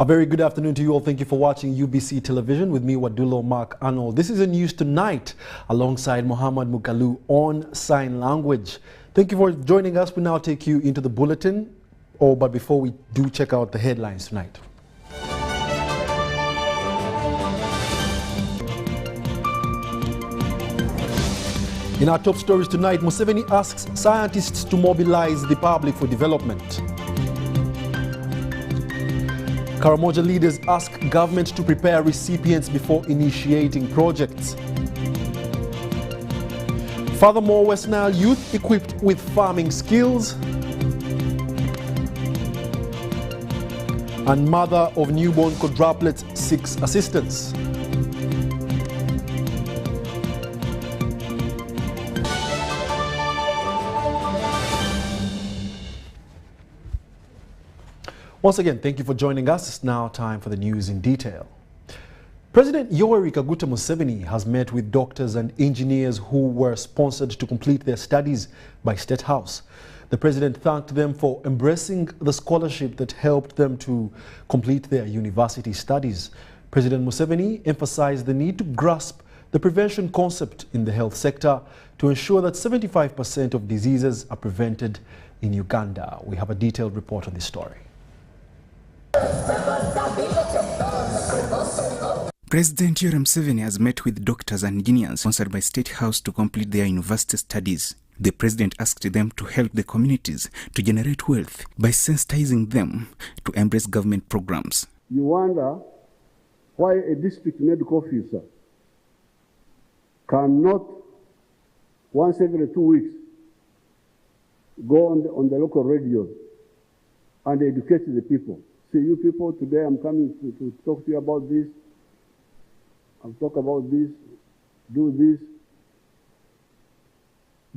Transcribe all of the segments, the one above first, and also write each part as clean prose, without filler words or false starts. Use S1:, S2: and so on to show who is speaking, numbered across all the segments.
S1: A very good afternoon to you all. Thank you for watching UBC television with me, Wadulo Arnold. This is the news tonight alongside Muhammad Mukalu on sign language. Thank you for joining us. We now take you into the bulletin. But before we do, check out the headlines tonight. In our top stories tonight, Museveni asks scientists to mobilize the public for development. Karamoja leaders ask government to prepare recipients before initiating projects. Furthermore, West Nile youth equipped with farming skills. And mother of newborn quadruplets seeks assistance. Once again, thank you for joining us. It's now time for the news in detail. President Yoweri Kaguta Museveni has met with doctors and engineers who were sponsored to complete their studies by State House. The president thanked them for embracing the scholarship that helped them to complete their university studies. President Museveni emphasized the need to grasp the prevention concept in the health sector to ensure that 75% of diseases are prevented in Uganda. We have a detailed report on this story.
S2: President Yoweri Museveni has met with doctors and engineers sponsored by State House to complete their university studies. The president asked them to help the communities to generate wealth by sensitizing them to embrace government programs.
S3: You wonder why a district medical officer cannot, once every 2 weeks, go on the local radio and educate the people. See, you people, today I'm coming to talk to you about this. I'll talk about this, do this.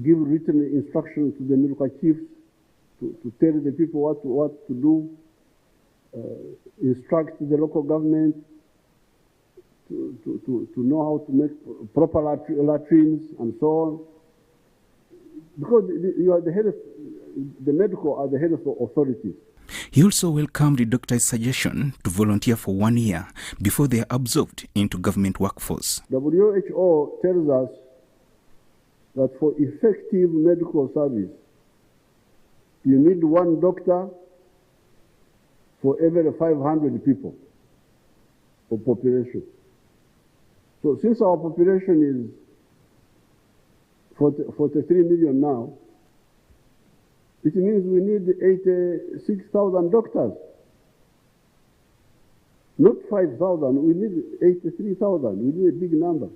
S3: Give written instructions to the medical chiefs to tell the people what to do. Instruct the local government to know how to make proper latrines and so on. Because you are the head of, the medical are the head of authorities.
S2: He also welcomed the doctor's suggestion to volunteer for 1 year before they are absorbed into government workforce.
S3: WHO tells us that for effective medical service, you need 1 doctor for every 500 people of population. So since our population is 43 million now, it means we need 86,000 doctors. Not 5,000, we need 83,000. We need a big number.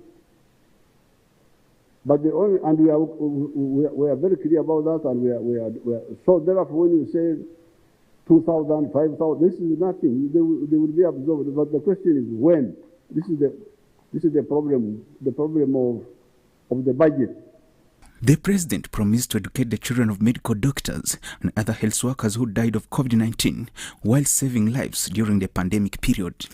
S3: But and we are very clear about that, and we are so therefore when you say 2,000, 5,000, this is nothing. They will be absorbed. But the question is when. This is the problem. The problem of the budget.
S2: The president promised to educate the children of medical doctors and other health workers who died of COVID-19 while saving lives during the pandemic period.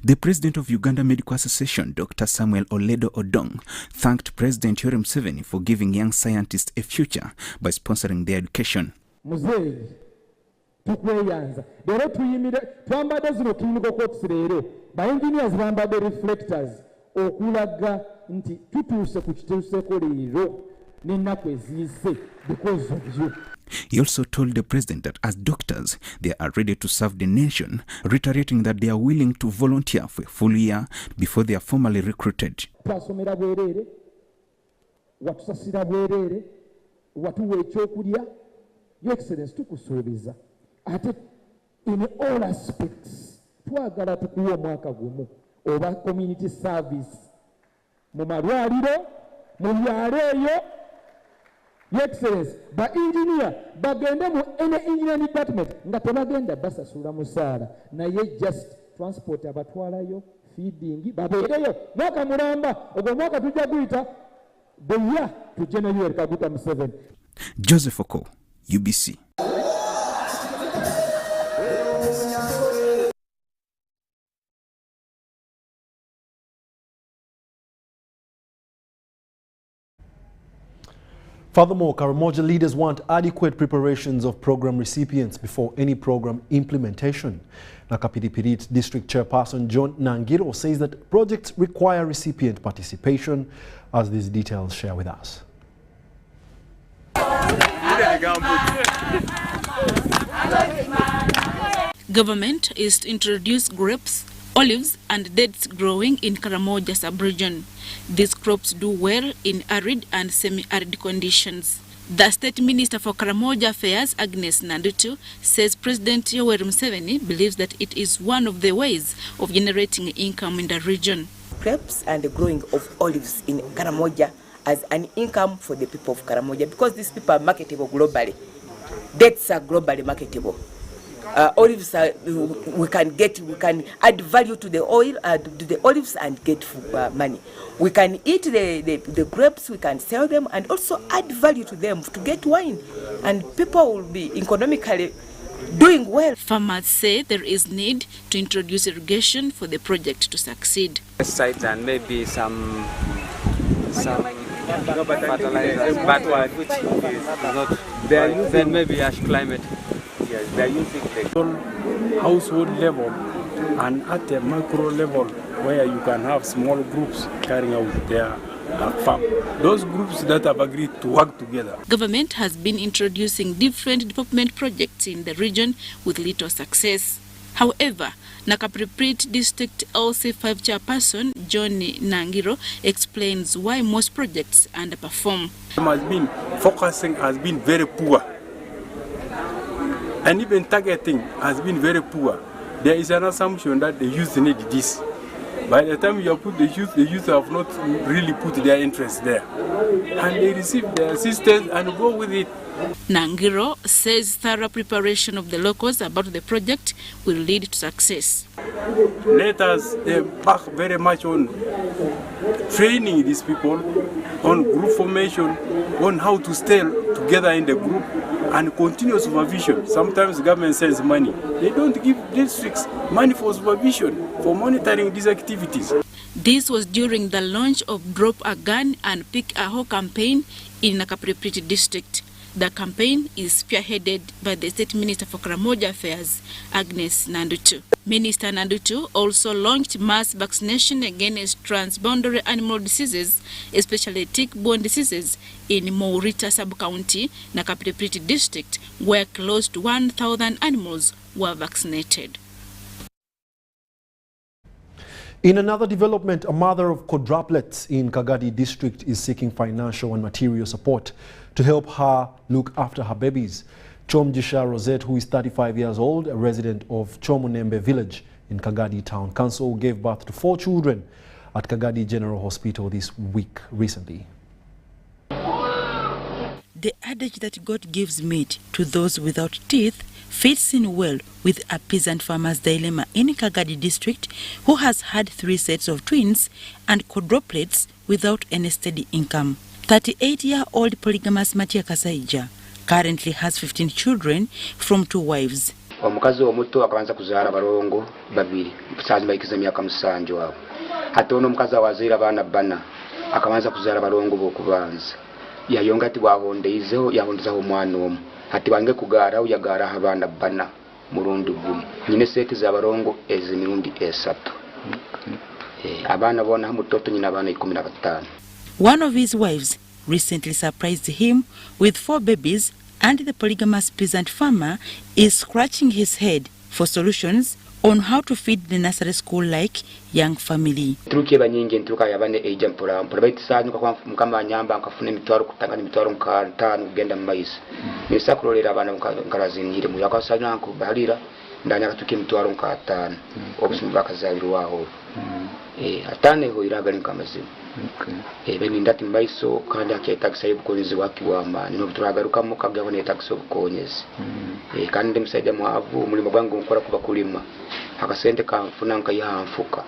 S2: The president of Uganda Medical Association, Dr. Samuel Oledo Odong, thanked President Yoweri Museveni for giving young scientists a future by sponsoring their education.
S4: Muzeeyi tukweyanza lero tuyimire twambadde zino clinical coats leero ba engineers bambadde reflectors okulaga nti tutuuse ku kituuseeko leero n'ennaku eziyise because of you.
S2: He also told the president that as doctors, they are ready to serve the nation, reiterating that they are willing to volunteer for a full year before they are formally recruited.
S4: Twasomera bwereere, watusasira bwereere, watuwa ekyokulya, Your Excellency tukusuubiza. Ate in all aspects, twagala tukuwa omwaka gumu oba community service mu malwaliro, mu byalo eyo. Your Excellency, ba engineer bagende mu engineering department nga tebagenda basasula musaala naye just transport abatwalayo feeding babeereyo mwaka mulamba ogwo mwaka tujja guyita the year to General Yoweri Kaguta Museveni.
S2: Joseph Oko, UBC.
S1: Furthermore, Karamoja leaders want adequate preparations of program recipients before any program implementation. Nakapiripirit District Chairperson John Nangiro says that projects require recipient participation, as these details share with us.
S5: Government is to introduce grapes, olives and dates growing in Karamoja sub-region. These crops do well in arid and semi-arid conditions. The State Minister for Karamoja Affairs, Agnes Nandutu, says President Yoweri Museveni believes that it is one of the ways of generating income in the region.
S6: Grapes and the growing of olives in Karamoja as an income for the people of Karamoja, because these people are marketable globally. Dates are globally marketable. Olives are, we can add value to the oil, to the olives and get money. We can eat the grapes, we can sell them and also add value to them to get wine, and people will be economically doing well.
S5: Farmers say there is need to introduce irrigation for the project to succeed.
S7: Pesticides and maybe some fertilizers, but which is not there, then maybe harsh climate. Yes, they are using the
S8: household level and at a micro level where you can have small groups carrying out their farm. Those groups that have agreed to work together.
S5: Government has been introducing different development projects in the region with little success. However, Nakapiripirit District LC5 Chairperson John Nangiro explains why most projects underperform.
S8: Focusing has been very poor. And even targeting has been very poor. There is an assumption that the youth need this. By the time you put the youth have not really put their interest there. And they receive the assistance and go with it.
S5: Nangiro says thorough preparation of the locals about the project will lead to success.
S8: Let us back very much on training these people, on group formation, on how to stay together in the group, and continuous supervision. Sometimes the government sends money. They don't give districts money for supervision, for monitoring these activities.
S5: This was during the launch of Drop a Gun and Pick a Hoe campaign in Nakapiripirit District. The campaign is spearheaded by the State Minister for Karamoja Affairs, Agnes Nandutu. Minister Nandutu also launched mass vaccination against transboundary animal diseases, especially tick-borne diseases, in Muhoozi sub-county, Nakapiripirit District, where close to 1,000 animals were vaccinated.
S1: In another development, a mother of quadruplets in Kagadi district is seeking financial and material support to help her look after her babies. Chomjisha Rosette, who is 35 years old, a resident of Chomunembe village in Kagadi Town Council, gave birth to 4 children at Kagadi General Hospital this week recently.
S9: The adage that God gives meat to those without teeth fits in well with a peasant farmer's dilemma in Kagadi district, who has had 3 sets of twins and quadruplets without any steady income. 38-year-old polygamous Matia Kasaija currently has 15 children from 2 wives.
S10: Omukazi omuto akabanza kuzaala balongo babiri saazi bayikiza emyaka 7 awo. Ate ono omukazi awazaala abaana 4 akabanza kuzaala balongo b'okubanza. Yayonga ati bwahondeizeho yahondezaho omwana omu. Ati wange kugaarawo yagaaraho abaana 4 mulundi gumu. Nyine seeti za balongo ez'emirundi 3. Abaana boona mutoto nyina abaana 15.
S9: One of his wives recently surprised him with 4 babies, and the polygamous peasant farmer is scratching his head for solutions on how to feed the nursery school-like young family.
S10: Truke banyingi ntuka yabane eja mpora baitisanyu kwa mukama nyamba nkafuna emitwaro kutanga emitwaro 5 kugenda mu maiso. Nisa kulolera abana nkarazinire mu yakasanya nko balira ndanya katuke emitwaro 5 obusimu bakazabirwaho. Atane ho iraga nkamazimu. Beni ndati mbaiso kandi aketaxa y'obukonezi wakiwama nino turagaruka mu kabya bone taxa obukonyezi. Kandi msaida mwavu mulimo gwangu nkora kuba kulima akasente kamfuna nkayihanfuka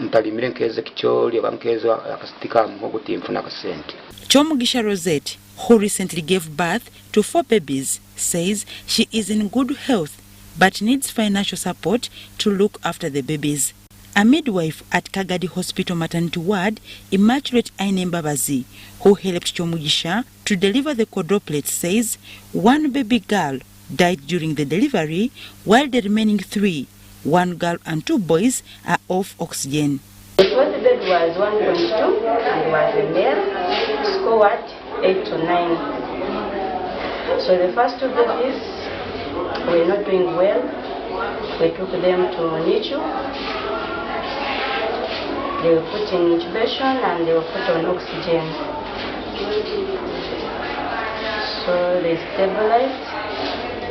S10: ntalimire nkeze kicholi abankezo akasitika mu guti mfuna akasente.
S9: Chomugisha Rosette, who recently gave birth to 4 babies, says she is in good health but needs financial support to look after the babies. A midwife at Kagadi Hospital Maternity Ward, Immaculate Ainembabazi, who helped Chomugisha to deliver the quadruplet says one baby girl died during the delivery, while the remaining 3, 1 girl and 2 boys, are off oxygen.
S11: The first baby was 1.2 and was a male, scored 8 to 9. So the first 2 babies were not doing well. We took them to NICU. They were put in intubation and they were put on oxygen. So they stabilized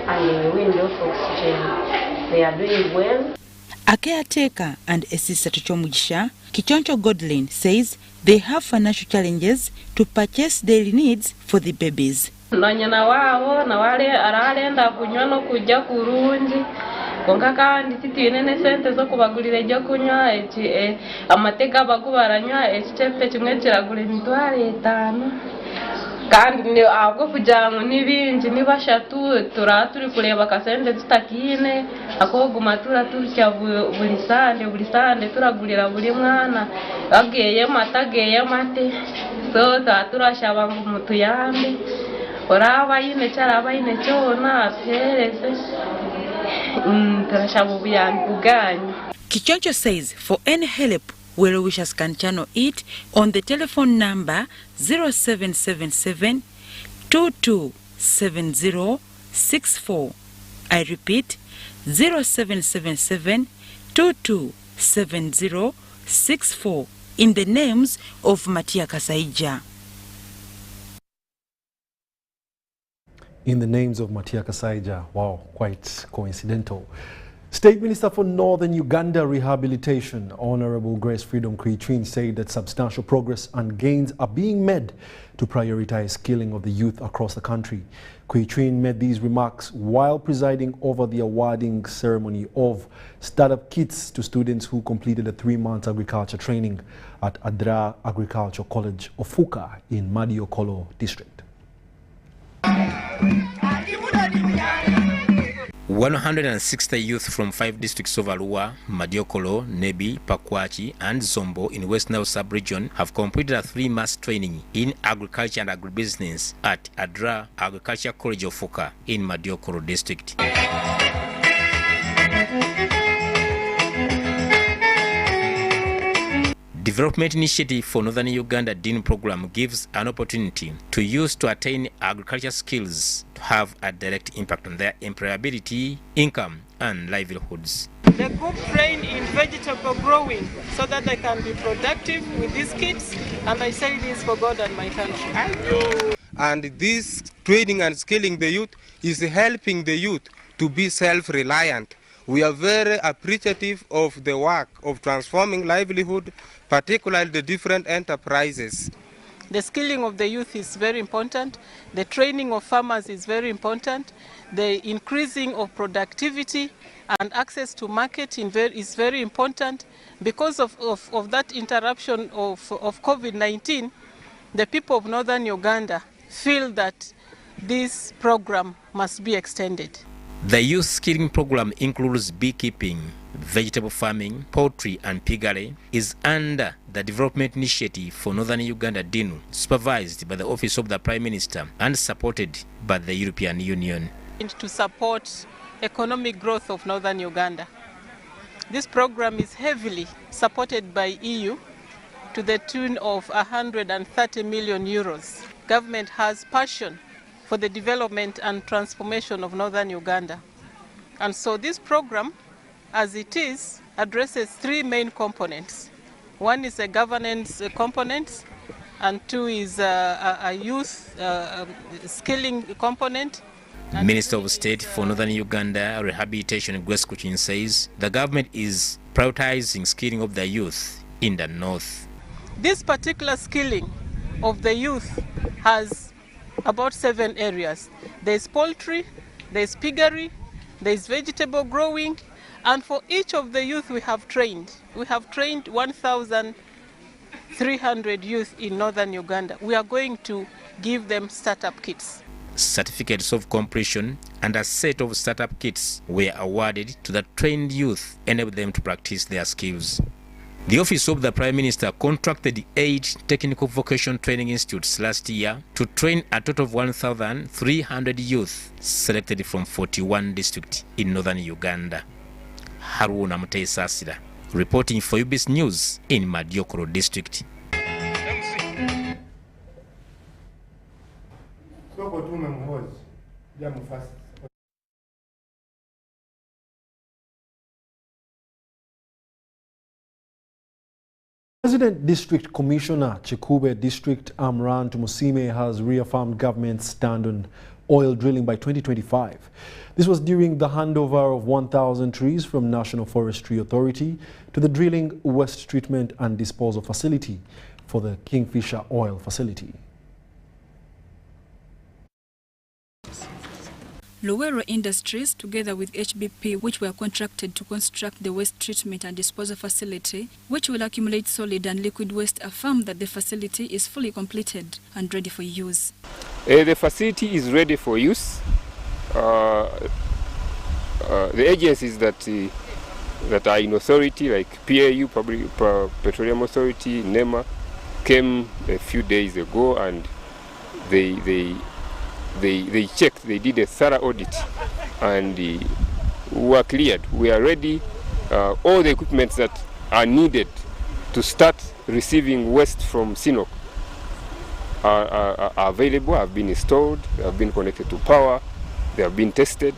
S11: and they weaned off oxygen. They are doing well.
S9: A caretaker and a sister to Chomugisha, Kichoncho Godlin, says they have financial challenges to purchase daily needs for the babies.
S12: Nanyana wao na wale aralenda kunywa no kujja kurungi konka kandi titine sente zo kubagulira ejjo kunywa amateka bakubaranywa ekicepe kimwe kiragula $5 kandi ahubwo kugira ngo n'ibingi ni bashatu turi kureba kasente tutakine akoguma turya buri sande turagulira buri mwana ageye mate so turashaba ngo mutuyambe oraba yine cyaraba yine cyona apereze turashaba ubuyambi buganye.
S9: Kichoncho says for any help, well wishers can channel it on the telephone number 0777 227064. I repeat, 0777 227064 in the names of Matia Kasaija.
S1: In the names of Matia Kasaija. Wow, quite coincidental. State Minister for Northern Uganda Rehabilitation, Honorable Grace Freedom Quaytrin, said that substantial progress and gains are being made to prioritize skilling of the youth across the country. Quaytrin made these remarks while presiding over the awarding ceremony of startup kits to students who completed a 3-month agriculture training at Adra Agriculture College, Ofuka, in Madiokolo district.
S13: 160 youth from 5 districts of Arua, Madiokolo, Nebi, Pakwachi and Zombo in West Nile sub-region have completed a 3-month training in agriculture and agribusiness at Adra Agriculture College of Ofuka in Madiokolo district. Development Initiative for Northern Uganda DIN program gives an opportunity to youth to attain agriculture skills to have a direct impact on their employability, income and livelihoods.
S14: The group train in vegetable growing so that they can be productive with these kits, and I say this for God and my country.
S15: And this training and skilling the youth is helping the youth to be self-reliant. We are very appreciative of the work of transforming livelihood, particularly the different enterprises.
S14: The skilling of the youth is very important. The training of farmers is very important. The increasing of productivity and access to market is very important. Because of that interruption of COVID-19, the people of Northern Uganda feel that this program must be extended.
S13: The youth skilling program includes beekeeping, vegetable farming, poultry and piggery, is under the Development Initiative for Northern Uganda DINU, supervised by the Office of the Prime Minister and supported by the European Union.
S14: To support economic growth of Northern Uganda. This program is heavily supported by EU to the tune of 130 million euros. Government has passion for the development and transformation of Northern Uganda. And so this program, as it is, addresses 3 main components. One is a governance component, and 2 is a youth skilling component.
S13: Minister of State for Northern Uganda Rehabilitation Grace Quaytrin says the government is prioritizing skilling of the youth in the north.
S14: This particular skilling of the youth has about 7 areas. There's poultry, there's piggery, there's vegetable growing, and for each of the youth we have trained 1,300 youth in Northern Uganda. We are going to give them startup kits.
S13: Certificates of completion and a set of startup kits were awarded to the trained youth, enabling them to practice their skills. The Office of the Prime Minister contracted 8 technical vocational training institutes last year to train a total of 1,300 youth selected from 41 districts in northern Uganda. Haruna Mutesasira, reporting for UBC News in Madiokoro district.
S1: President District Commissioner Chikube District Amran Tumusime has reaffirmed government's stand on oil drilling by 2025. This was during the handover of 1,000 trees from National Forestry Authority to the drilling waste treatment and disposal facility for the Kingfisher oil facility.
S5: Luwero Industries, together with HBP, which were contracted to construct the waste treatment and disposal facility, which will accumulate solid and liquid waste, affirmed that the facility is fully completed and ready for use.
S16: The facility is ready for use. The agencies that are in authority, like PAU, Public Petroleum Authority, NEMA, came a few days ago, and they checked, they did a thorough audit, and we were cleared. We are ready. All the equipment that are needed to start receiving waste from Sinop are available, have been installed, have been connected to power, they have been tested,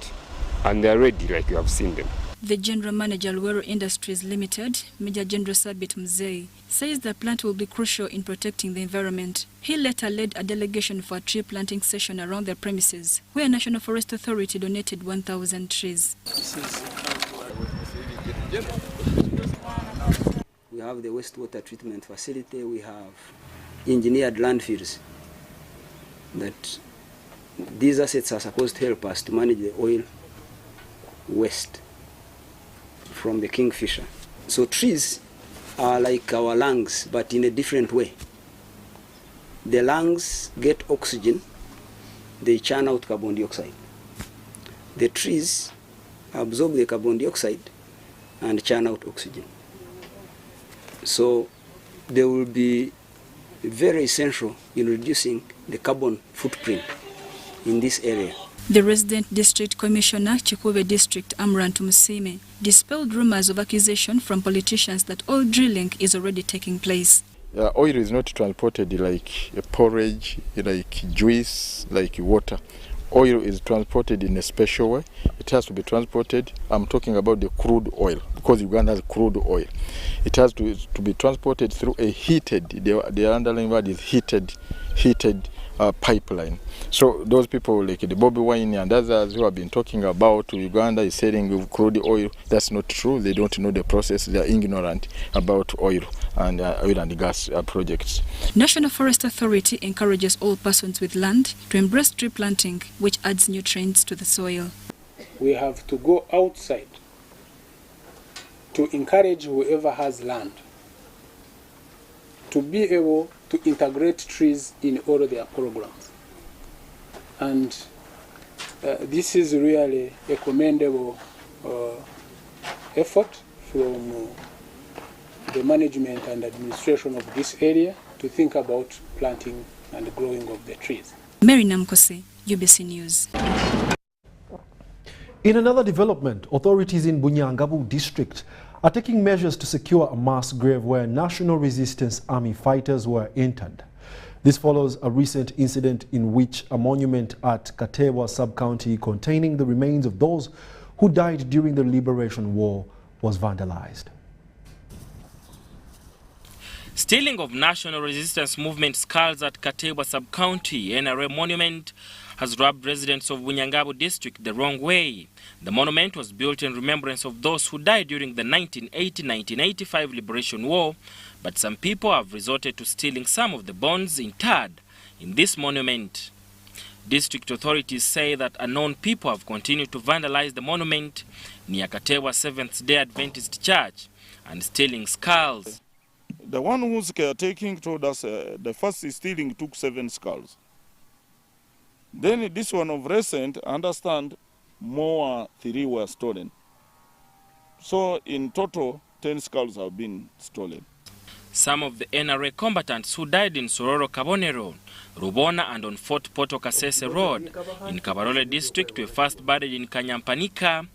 S16: and they are ready, like you have seen them.
S5: The General Manager, Luwero Industries Limited, Major General Sabit Mzee, says the plant will be crucial in protecting the environment. He later led a delegation for a tree planting session around their premises, where National Forest Authority donated 1,000 trees.
S17: We have the wastewater treatment facility, we have engineered landfills. That these assets are supposed to help us to manage the oil waste from the Kingfisher. So trees are like our lungs, but in a different way. The lungs get oxygen, they churn out carbon dioxide. The trees absorb the carbon dioxide and churn out oxygen. So they will be very essential in reducing the carbon footprint in this area.
S5: The resident district commissioner, Chikube District Amran Tumusime, dispelled rumors of accusation from politicians that oil drilling is already taking place.
S18: Oil is not transported like a porridge, like juice, like water. Oil is transported in a special way. It has to be transported. I'm talking about the crude oil, because Uganda has crude oil. It has to be transported through a heated, the underlying word is heated pipeline. So those people like the Bobby Wine and others who have been talking about Uganda is selling crude oil, that's not true. They don't know the process. They are ignorant about oil and gas projects.
S5: National Forest Authority encourages all persons with land to embrace tree planting, which adds nutrients to the soil.
S19: We have to go outside to encourage whoever has land to be able to integrate trees in all of their programs. And this is really a commendable effort from the management and administration of this area to think about planting and growing of the trees.
S5: Mary Namkose, UBC News.
S1: In another development, authorities in Bunyangabu district are taking measures to secure a mass grave where National Resistance Army fighters were interred. This follows a recent incident in which a monument at Kapchorwa sub-county containing the remains of those who died during the Liberation War was vandalized.
S20: Stealing of National Resistance Movement skulls at Kapchorwa sub-county NRA monument has rubbed residents of Bunyangabu district the wrong way. The monument was built in remembrance of those who died during the 1980-1985 Liberation War, but some people have resorted to stealing some of the bones interred in this monument. District authorities say that unknown people have continued to vandalize the monument near Kapchorwa Seventh-day Adventist Church and stealing skulls.
S21: The one who's caretaking told us the first stealing took 7 skulls. Then this one of recent, I understand, more 3 were stolen. So in total, 10 skulls have been stolen.
S20: Some of the NRA combatants who died in Sororo Kabonero, Rubona and on Fort Poto Kasese Road in Kabarole district were first buried in Kanyampanika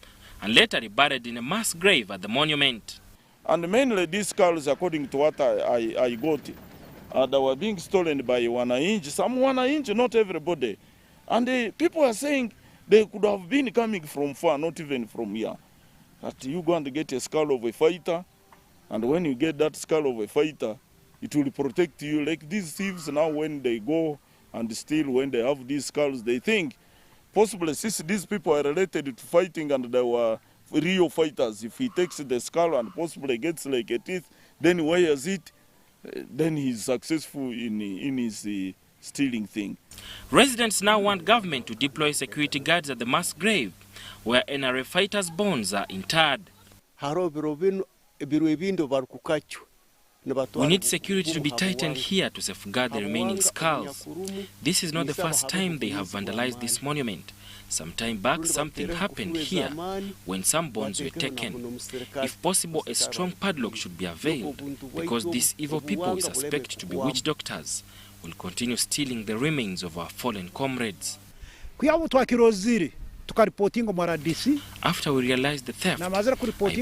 S20: and later buried in a mass grave at the monument.
S21: And mainly these skulls, according to what I got, they were being stolen by wananchi. Some wananchi, not everybody. And people are saying they could have been coming from far, not even from here. That you go and get a skull of a fighter, and when you get that skull of a fighter, it will protect you. Like these thieves now, when they go and steal, when they have these skulls, they think possibly since these people are related to fighting and they were real fighters, if he takes the skull and possibly gets like a teeth, then wears it, then he's successful in his stealing thing.
S20: Residents now want government to deploy security guards at the mass grave where NRA fighters' bones are interred. We need security to be tightened here to safeguard the remaining skulls. This is not the first time they have vandalized this monument. Some time back, something happened here when some bones were taken. If possible, a strong padlock should be availed because these evil people we suspect to be witch doctors will continue stealing the remains of our fallen comrades. After we realized the theft, I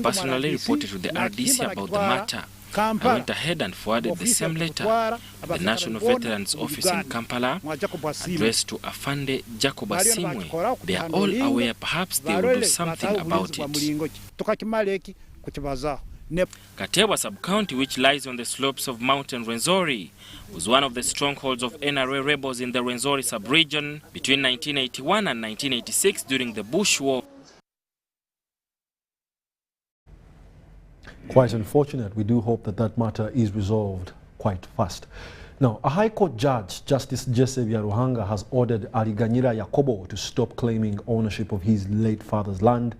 S20: personally reported to the RDC about the matter. I went ahead and forwarded the same letter to the National Veterans Office in Kampala, addressed to Afande Jacob Asimwe. They are all aware, perhaps they will do something about it. Kapchorwa sub-county, which lies on the slopes of Mountain Rwenzori, was one of the strongholds of NRA rebels in the Rwenzori sub-region between 1981 and 1986 during the Bush War.
S1: Quite unfortunate. We do hope that that matter is resolved quite fast. Now, a High Court judge, Justice Jesse Byaruhanga, has ordered Aliganyira Yakobo to stop claiming ownership of his late father's land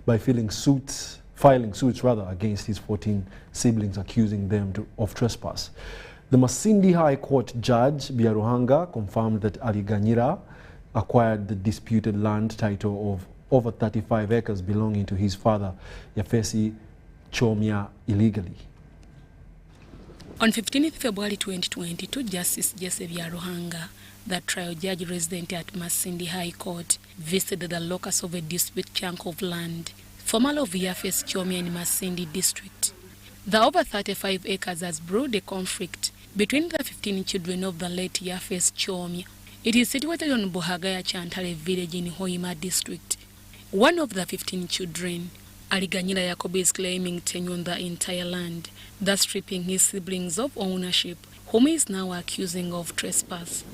S1: by filing suits against his 14 siblings, accusing them of trespass. The Masindi High Court judge Byaruhanga confirmed that Aliganyira acquired the disputed land title of over 35 acres belonging to his father, Yafesi Chomya, illegally.
S5: On 15th February 2022, Justice Jesse Byaruhanga, the trial judge resident at Masindi High Court, visited the locus of a disputed chunk of land, formerly of Yafesi Chomya in Masindi district. The over 35 acres has brewed a conflict between the 15 children of the late Yafesi Chomya. It is situated on Buhagaya Chantale village in Hoima district. One of the 15 children, Aliganyira Yakobo, is claiming tenure on the entire land, thus stripping his siblings of ownership, whom he is now accusing of trespass.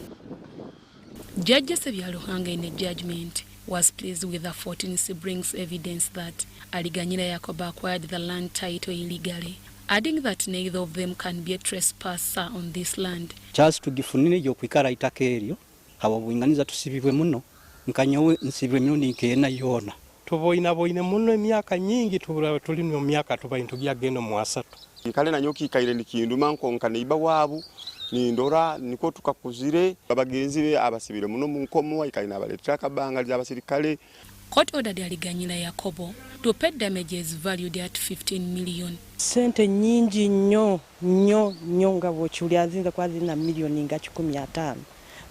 S5: Judge Jesse Byaruhanga, in a judgment, was pleased with the 14 siblings' evidence that Aliganyira Yakobo acquired the land title illegally, adding that neither of them can be a trespasser on this land.
S3: Charles tugifunire yo kwikara itaka eryo hababunganiza tusibibwe muno nkanyowe nsibwe myoni nkena yona tuboina muno emyaka nyingi tuli mu myaka tubaintu byagendo mu asatu
S22: kale na nyoki kaire nikindu manko nkaniba wabu ni ndora niko tukakuzire abagenzi be abasibire muno mu nkomo ikaina baletera kabanga ly'abasirikale.
S5: Court ordered Aliganyira Yakobo to pay damages valued at 15 million.
S23: Sente nyingi nnyo nga bwochuli azinza kwazina milioni nga 15.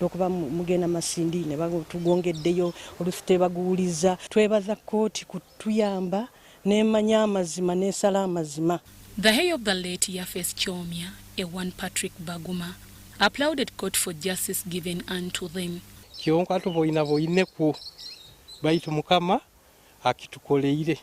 S23: Lokuba mugenda Masindi ne bagutugongeddeyo olufite baguuliza twebaza kooti kutuyamba nemanya amazima nesala amazima.
S5: The heir of the late Yafesi Chomya, Ewan Patrick Baguma, applauded court for justice given unto them.
S3: Kyonka tuboina boineku baitu mukama akitukoleire.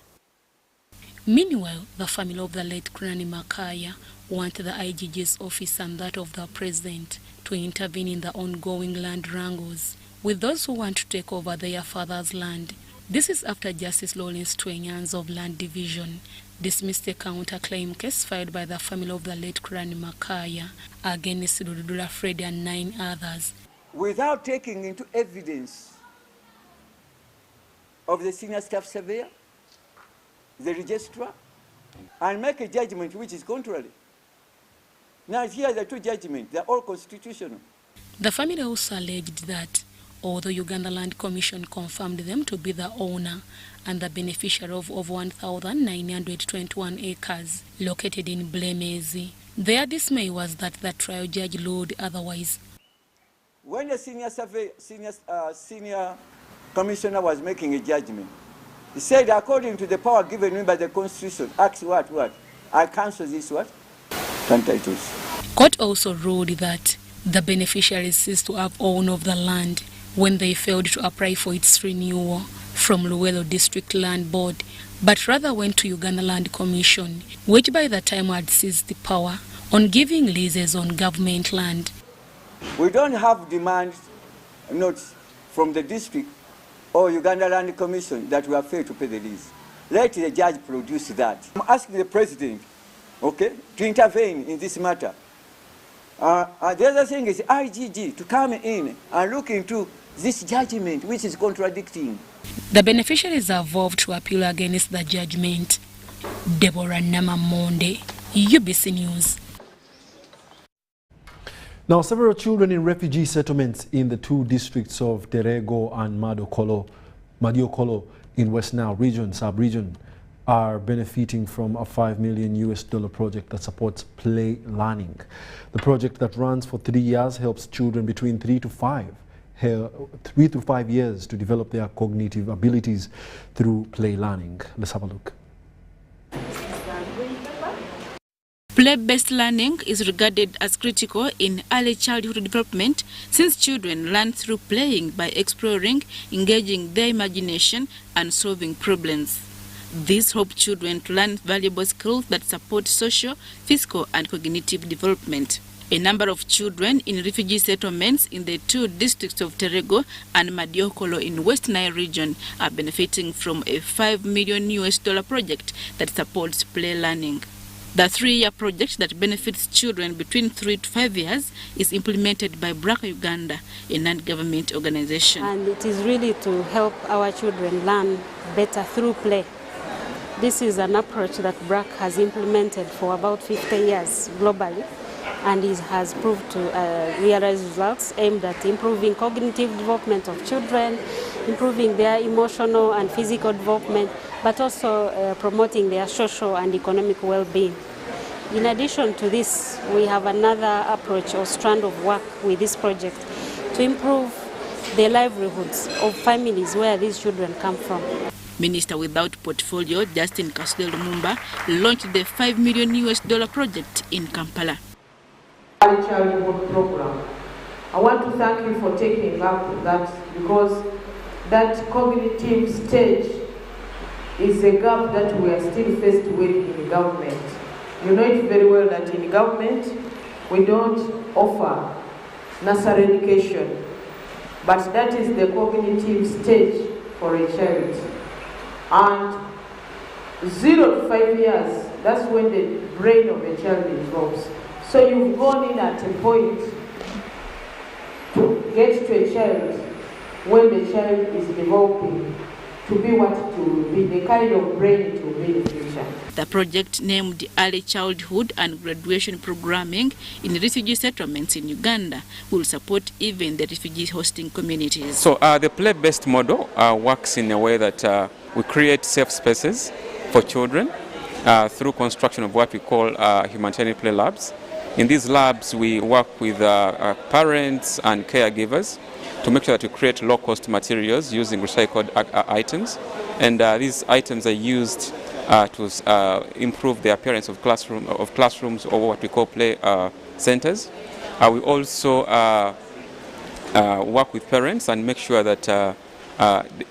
S5: Meanwhile, the family of the late Granny Makaya want the IGG's office and that of the president to intervene in the ongoing land wrangles with those who want to take over their father's land. This is after Justice Lawrence Twenyans of Land Division dismissed a counter-claim case filed by the family of the late Granny Makaya against Dudula Fred and 9 others.
S24: Without taking into evidence of the senior staff surveyor, the registrar, and make a judgment which is contrary. Now here are the two judgments, they are all constitutional.
S5: The family also alleged that
S2: although Uganda Land Commission confirmed them to be the owner and the beneficiary of over 1,921 acres located in Blemezi. Their dismay was that the trial judge ruled otherwise.
S24: When the senior commissioner was making a judgment, he said, according to the power given me by the Constitution, ask what? I cancel this what? Titles.
S2: Court also ruled that the beneficiaries ceased to have own of the land when they failed to apply for its renewal from Luwelo District Land Board, but rather went to Uganda Land Commission, which by the time had seized the power on giving leases on government land.
S24: We don't have demands notes from the district or Uganda Land Commission that we have failed to pay the lease. Let the judge produce that. I'm asking the president, okay, to intervene in this matter. The other thing is IGG to come in and look into this judgment which is contradicting.
S2: The beneficiaries are vowed to appeal against the judgment. Deborah Namamonde, UBC News.
S1: Now, several children in refugee settlements in the two districts of Terego and Madiokolo in West Nile sub-region, are benefiting from a $5 million project that supports play learning. The project that runs for 3 years helps children between 3 to 5 years to develop their cognitive abilities through play learning. Let's have a look.
S5: Play-based learning is regarded as critical in early childhood development since children learn through playing by exploring, engaging their imagination and solving problems. This helps children to learn valuable skills that support social, physical and cognitive development. A number of children in refugee settlements in the two districts of Terego and Madiokolo in West Nile region are benefiting from a $5 million project that supports play learning. The 3-year project that benefits children between 3 to 5 years is implemented by BRAC Uganda, a non-government organization.
S4: And it is really to help our children learn better through play. This is an approach that BRAC has implemented for about 50 years globally, and it has proved to realize results aimed at improving cognitive development of children, improving their emotional and physical development, but also promoting their social and economic well-being. In addition to this, we have another approach or strand of work with this project to improve the livelihoods of families where these children come from.
S5: Minister without portfolio Justin Kasudel Lumumba launched the $5 million project in Kampala.
S6: Early childhood program. I want to thank you for taking up that, because that cognitive stage is a gap that we are still faced with in government. You know it very well that in government we don't offer nursery education, but that is the cognitive stage for a child. And 0 to 5 years, that's when the brain of a child develops. So you've gone in at a point to get to a child when the child is developing to be what it will be, the kind of brain it will be in the future.
S5: The project, named Early Childhood and Graduation Programming in Refugee Settlements in Uganda, will support even the refugee hosting communities.
S7: So the play-based model works in a way that we create safe spaces for children through construction of what we call humanitarian play labs. In these labs, we work with parents and caregivers to make sure that we create low-cost materials using recycled items. And these items are used to improve the appearance of classrooms or what we call play centers. We also work with parents and make sure that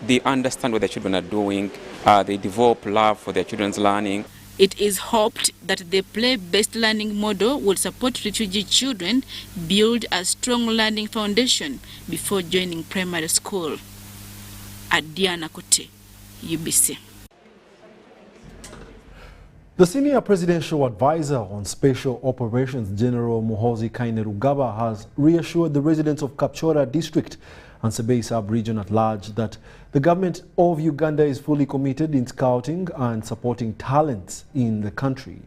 S7: they understand what their children are doing. They develop love for their children's learning.
S5: It is hoped that the play-based learning model will support refugee children build a strong learning foundation before joining primary school. Adiana Kote, UBC.
S1: The senior presidential advisor on special operations, General Muhoozi has reassured the residents of Kapchorwa district and Sebei sub-region at large that the government of Uganda is fully committed in scouting and supporting talents in the country.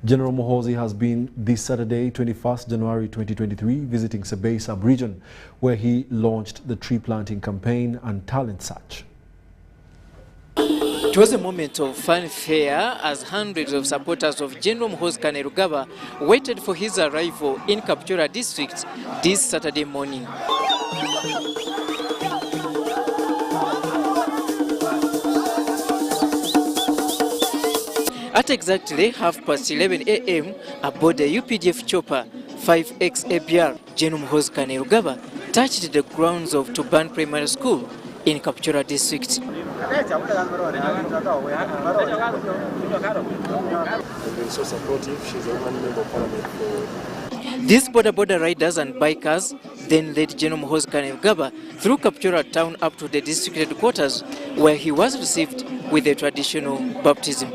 S1: General Muhoozi has been this Saturday, 21st January 2023, visiting Sebei sub-region, where he launched the tree planting campaign and talent search.
S8: It was a moment of fanfare as hundreds of supporters of General Muhoozi Kainerugaba waited for his arrival in Kapchorwa district this Saturday morning. At exactly 11:30 a.m. aboard the UPDF chopper 5X ABR, General Muhoozi Kainerugaba touched the grounds of Tuban Primary School in Kapchorwa district.
S10: They've been so supportive. She's a woman member of parliament for...
S8: These border riders and bikers then led General Muhoozi Kainerugaba through Kapchorwa town up to the district headquarters, where he was received with a traditional baptism.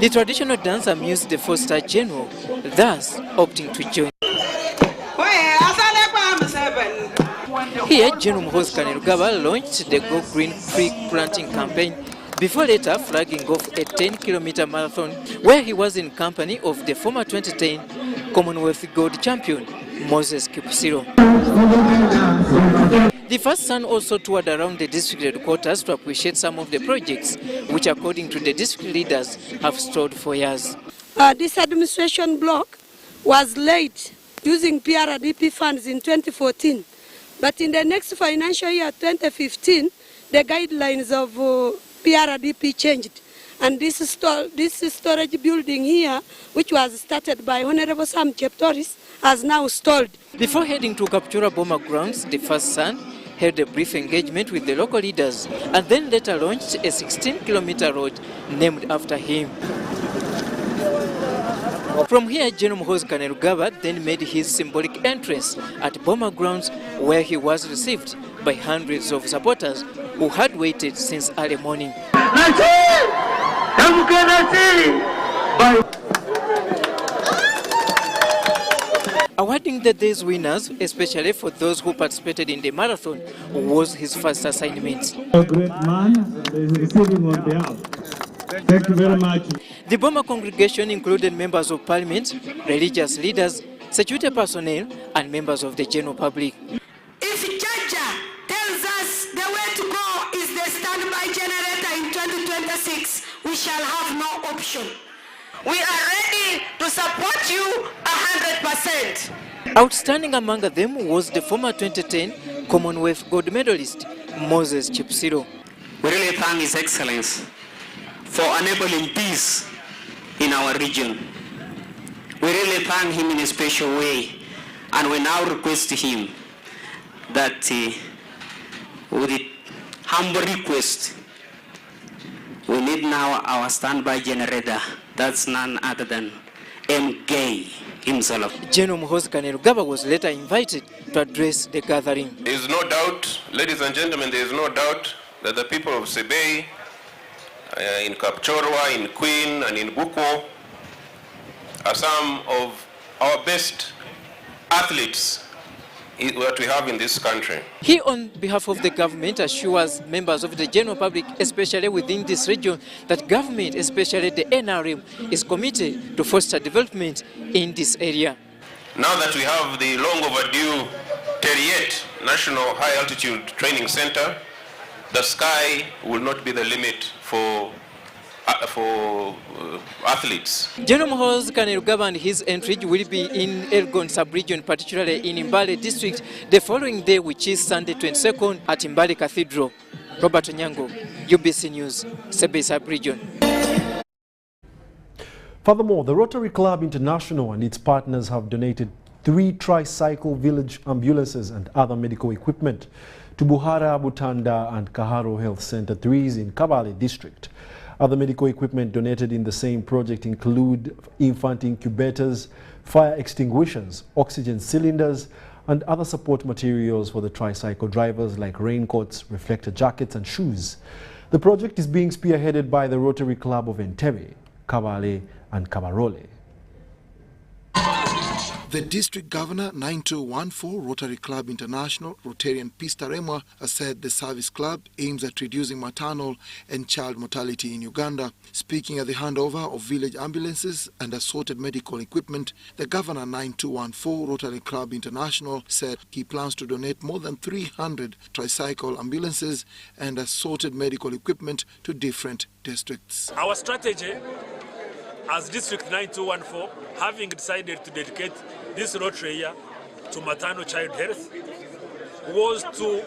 S8: The traditional dance amused the four-star general, thus opting to join. Here, General Muhoozi Kainerugaba launched the Go Green Tree planting campaign before later flagging off a 10-kilometer marathon where he was in company of the former 2010 Commonwealth Gold champion, Moses Kibiro. The first son also toured around the district headquarters to appreciate some of the projects which, according to the district leaders, have stalled for years.
S11: This administration block was laid using PRDP funds in 2014, but in the next financial year, 2015, the guidelines of PRDP changed, and this storage building here, which was started by Honorable Sam Cheptoris, has now stalled.
S8: Before heading to Kapchorwa Boma grounds, the first son held a brief engagement with the local leaders and then later launched a 16-kilometer road named after him. From here, General Muhoozi Kainerugaba then made his symbolic entrance at Boma grounds, where he was received by hundreds of supporters who had waited since early morning. Awarding the day's winners, especially for those who participated in the marathon, was his first assignment.
S12: A great man is receiving on behalf. Thank you very much.
S8: The Boma congregation included members of parliament, religious leaders, security personnel, and members of the general public.
S25: If Jaja tells us the way to go is the standby generator in 2026, we shall have no option. We are ready to support you 100%.
S8: Outstanding among them was the former 2010 Commonwealth Gold medalist, Moses Kibiro.
S26: We really thank His Excellency for enabling peace in our region. We really thank him in a special way, and we now request him that with a humble request, we need now our standby generator. That's none other than M.K. himself.
S8: General Muhoozi Kainerugaba was later invited to address the gathering.
S27: There is no doubt, ladies and gentlemen, there is no doubt that the people of Sebei, in Kapchorwa, in Queen, and in Buko are some of our best athletes that we have in this country.
S8: He, on behalf of the government, assures members of the general public, especially within this region, that government, especially the NRM, is committed to foster development in this area.
S27: Now that we have the long overdue Terriet National High Altitude Training Center, the sky will not be the limit for athletes.
S8: General Muhoozi Kainerugaba and his entry will be in Elgon sub-region, particularly in Mbale district, the following day, which is Sunday 22nd at Mbale Cathedral. Robert Onyango, UBC News, Sebei sub-region.
S1: Furthermore, the Rotary Club International and its partners have donated 3 tricycle village ambulances and other medical equipment to Buhara, Butanda and Kaharo Health Center 3s in Kabale district. Other medical equipment donated in the same project include infant incubators, fire extinguishers, oxygen cylinders, and other support materials for the tricycle drivers like raincoats, reflector jackets and shoes. The project is being spearheaded by the Rotary Club of Entebbe, Kabale and Kabarole.
S9: The District Governor 9214 Rotary Club International, Rotarian Pista Remwa, has said the service club aims at reducing maternal and child mortality in Uganda. Speaking at the handover of village ambulances and assorted medical equipment, the Governor 9214 Rotary Club International said he plans to donate more than 300 tricycle ambulances and assorted medical equipment to different districts.
S13: Our strategy as District 9214, having decided to dedicate this Rotary year to maternal child health, was to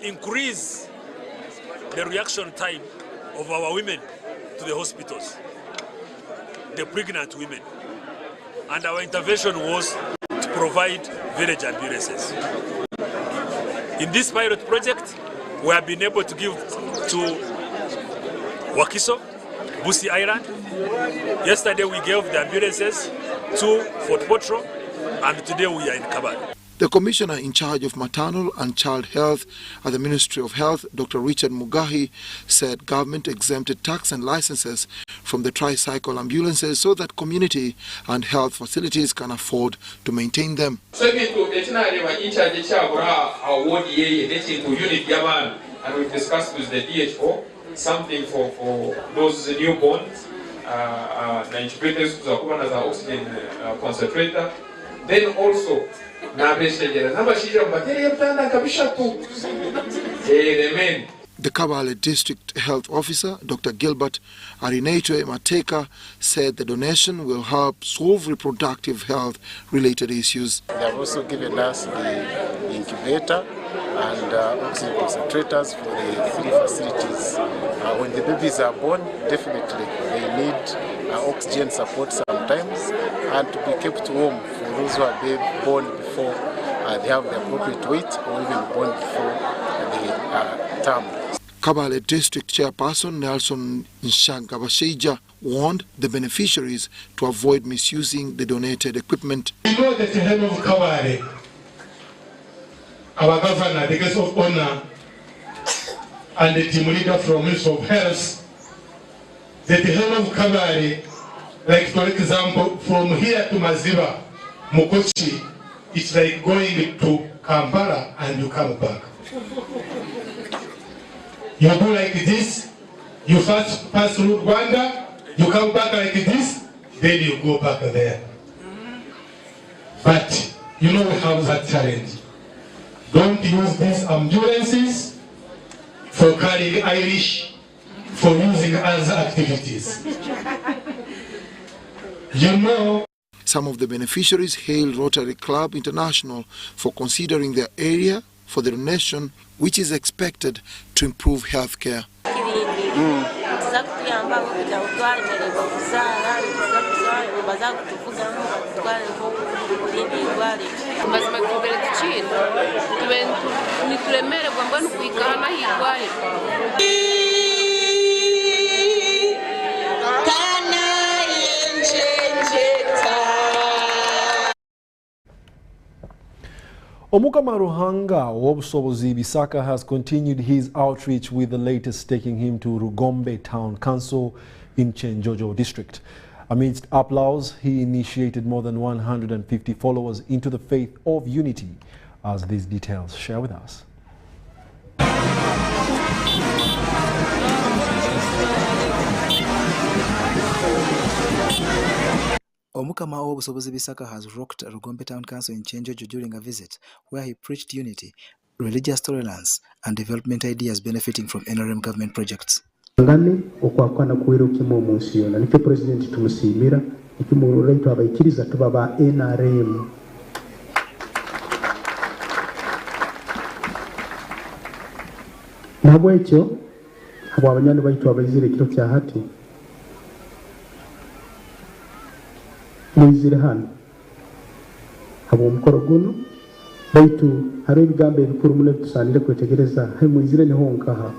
S13: increase the reaction time of our women to the hospitals, the pregnant women. And our intervention was to provide village ambulances. In this pilot project, we have been able to give to Wakiso, Busi Island. Yesterday we gave the ambulances to Fort Potro, and today we are in Kabale.
S9: The Commissioner in charge of maternal and child health at the Ministry of Health, Dr. Richard Mugahi, said government exempted tax and licenses from the tricycle ambulances so that community and health facilities can afford to maintain them.
S14: And we've discussed with the DHO something for those newborns, the incubators to as an oxygen concentrator. Then also,
S9: the Kabale District Health Officer, Dr. Gilbert Arinetwe Mateka, said the donation will help solve reproductive health related issues.
S10: They have also given us the incubator and oxygen concentrators for the 3 facilities. When the babies are born, definitely they need oxygen support sometimes, and to be kept warm for those who are born before they have the appropriate weight, or even born before the term.
S9: Kabale District Chairperson Nelson Nshangabasheja warned the beneficiaries to avoid misusing the donated equipment.
S12: We know that the head of Kabale, our governor, the guest of honor, and the team leader from Ministry of Health, that the head of Kabale, like for example, from here to Maziba, Mukochi, it's like going to Kampala and you come back. You do like this, you first pass through Rwanda, you come back like this, then you go back there. But you know we have that challenge. Don't use these ambulances for carrying Irish, for using other activities. You know.
S9: Some of the beneficiaries hailed Rotary Club International for considering their area for the donation, which is expected to improve health care.
S1: Omukama Ruhanga Obusobozi Bisaka has continued his outreach, with the latest taking him to Rugombe Town Council in Chenjojo district. Amidst applause, he initiated more than 150 followers into the faith of unity, as these details share with us.
S15: Omukama Obusobozi Bisaka has rocked Rugombe Town Council in Chenjojo during a visit where he preached unity, religious tolerance and development ideas benefiting from NRM government projects.
S16: Ngane okwakwana kuwero kimo munsi yona nike president tumusimira ikimo raitu abaikiriza tubaba NRM nabwo ekyo abo abanyani baitu abaizire kiro kya hati mwizire hano abo omukoro guno baitu hari ibigambo bikuru mune tusanire kwetegereza hemu izire niho nkaha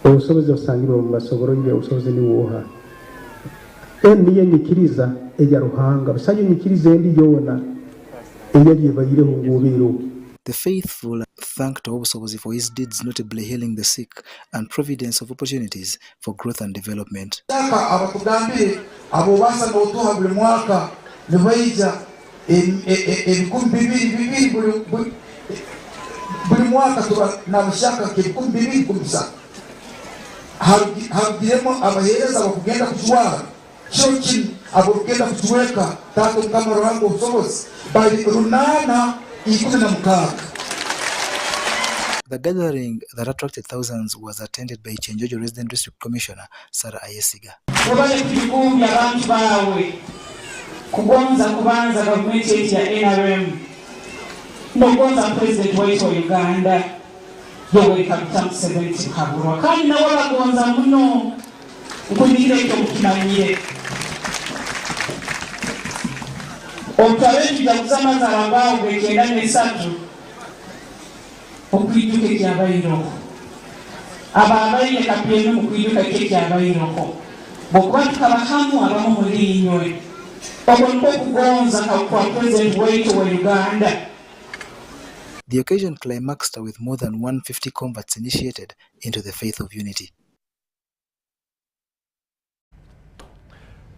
S16: obusobozi osangirwa mu masogoro y'ibyo obusobozi ni woha niye nyikiriza eya ruhanga bisanyo nyikiriza endi yona eyali ebayire ngubiro.
S15: The faithful thanked Obusobozi for his deeds, notably healing the sick and providence of opportunities for growth and development.
S17: Abakugambire abo basa n'otuha buli mwaka ne bayija ebikumi bibiri buli mwaka tuba nabashaka ebikumi bibiri kumisa habiremo abahereza bakugenda kutwara cyo kino abo kugenda kutweka tato kama ruhango obusobozi bali runana.
S15: The gathering that attracted thousands was attended by Chenjojo Resident District Commissioner Sarah Ayesiga.
S18: Kugonza kubanza government ya NRM nogonza president wa Uganda Yoweri Kaguta Museveni Kibiro kandi nawe bagonza muno nkunire cyo mukimanyire Otawetu ya kuzama za wabao wekenda nesatu okwiduke kya bayiroko ababaye kapyeno okwiduka kya bayiroko bokuba tukabahamu abamu muri inyoye okonko kugonza kwa president wetu wa Uganda.
S15: The occasion climaxed with more than 150 converts initiated into the faith of unity.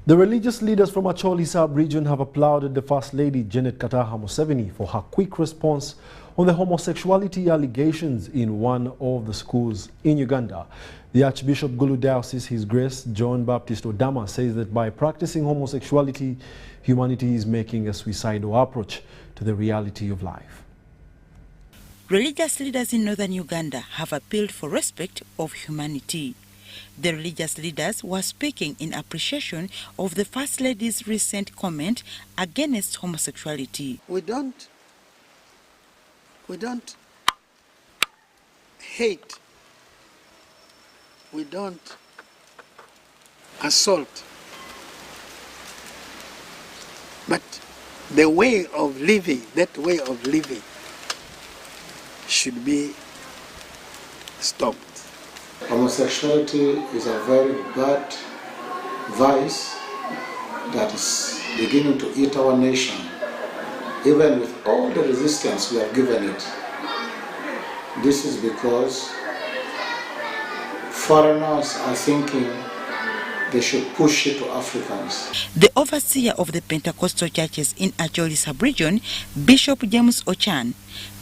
S1: The religious leaders from Acholi sub-region have applauded the First Lady Janet Kataha Museveni for her quick response on the homosexuality allegations in one of the schools in Uganda. The Archbishop Gulu Diocese, His Grace John Baptist Odama, says that by practicing homosexuality, humanity is making a suicidal approach to the reality of life.
S19: Religious leaders in northern Uganda have appealed for respect of humanity. The religious leaders were speaking in appreciation of the First Lady's recent comment against homosexuality.
S20: We don't hate, we don't assault, but the way of living, that way of living should be stopped.
S10: Homosexuality is a very bad vice that is beginning to eat our nation. Even with all the resistance we have given it, this is because foreigners are thinking they should push it to Africans.
S19: The overseer of the Pentecostal churches in Acholi sub-region, Bishop James Ochan,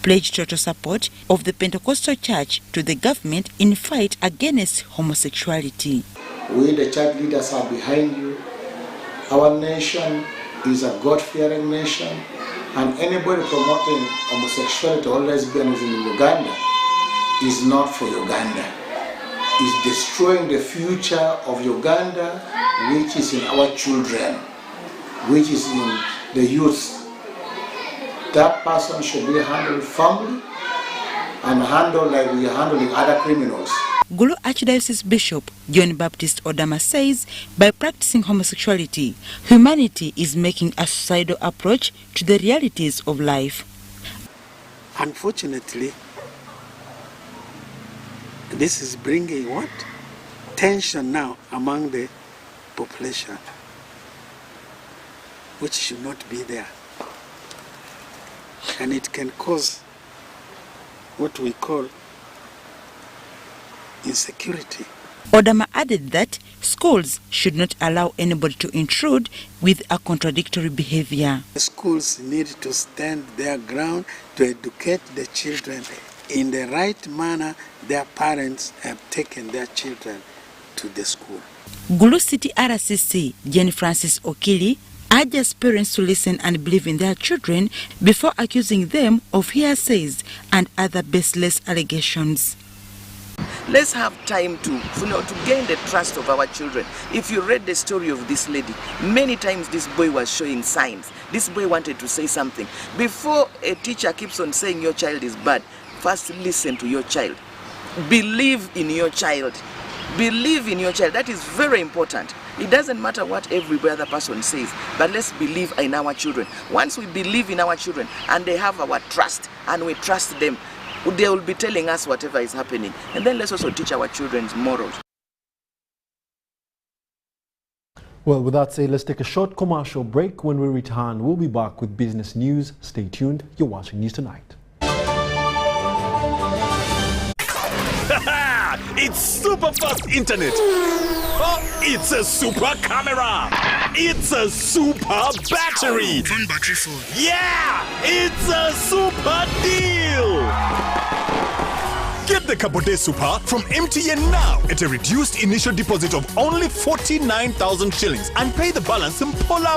S19: pledged total support of the Pentecostal church to the government in fight against homosexuality.
S10: We, the church leaders, are behind you. Our nation is a God-fearing nation, and anybody promoting homosexuality or lesbianism in Uganda is not for Uganda. It's destroying the future of Uganda, which is in our children, which is in the youth. That person should be handled firmly and handled like we are handling other criminals.
S19: Gulu Archdiocese Bishop John Baptist Odama says by practicing homosexuality, humanity is making a suicidal approach to the realities of life.
S20: Unfortunately, this is bringing what? Tension now among the population, which should not be there. And it can cause what we call insecurity.
S19: Odama added that schools should not allow anybody to intrude with a contradictory behavior.
S20: The schools need to stand their ground to educate the children in the right manner. Their parents have taken their children to the school.
S19: Gulu City RCC Jenny Francis Okili urges parents to listen and believe in their children before accusing them of hearsays and other baseless allegations.
S21: Let's have time to gain the trust of our children. If you read the story of this lady, many times this boy was showing signs. This boy wanted to say something. Before a teacher keeps on saying your child is bad, first listen to your child. Believe in your child. Believe in your child. That is very important. It doesn't matter what every other person says, but let's believe in our children. Once we believe in our children and they have our trust and we trust them, they will be telling us whatever is happening. And then let's also teach our children's morals.
S1: Well, with that said, let's take a short commercial break. When we return, we'll be back with business news. Stay tuned. You're watching News Tonight.
S2: It's super fast internet. Oh, it's a super camera. It's a super battery.
S3: Phone battery full.
S2: Yeah, it's a super deal. Get the Kabode Super from MTN now at a reduced initial deposit of only 49,000 shillings and pay the balance in Pola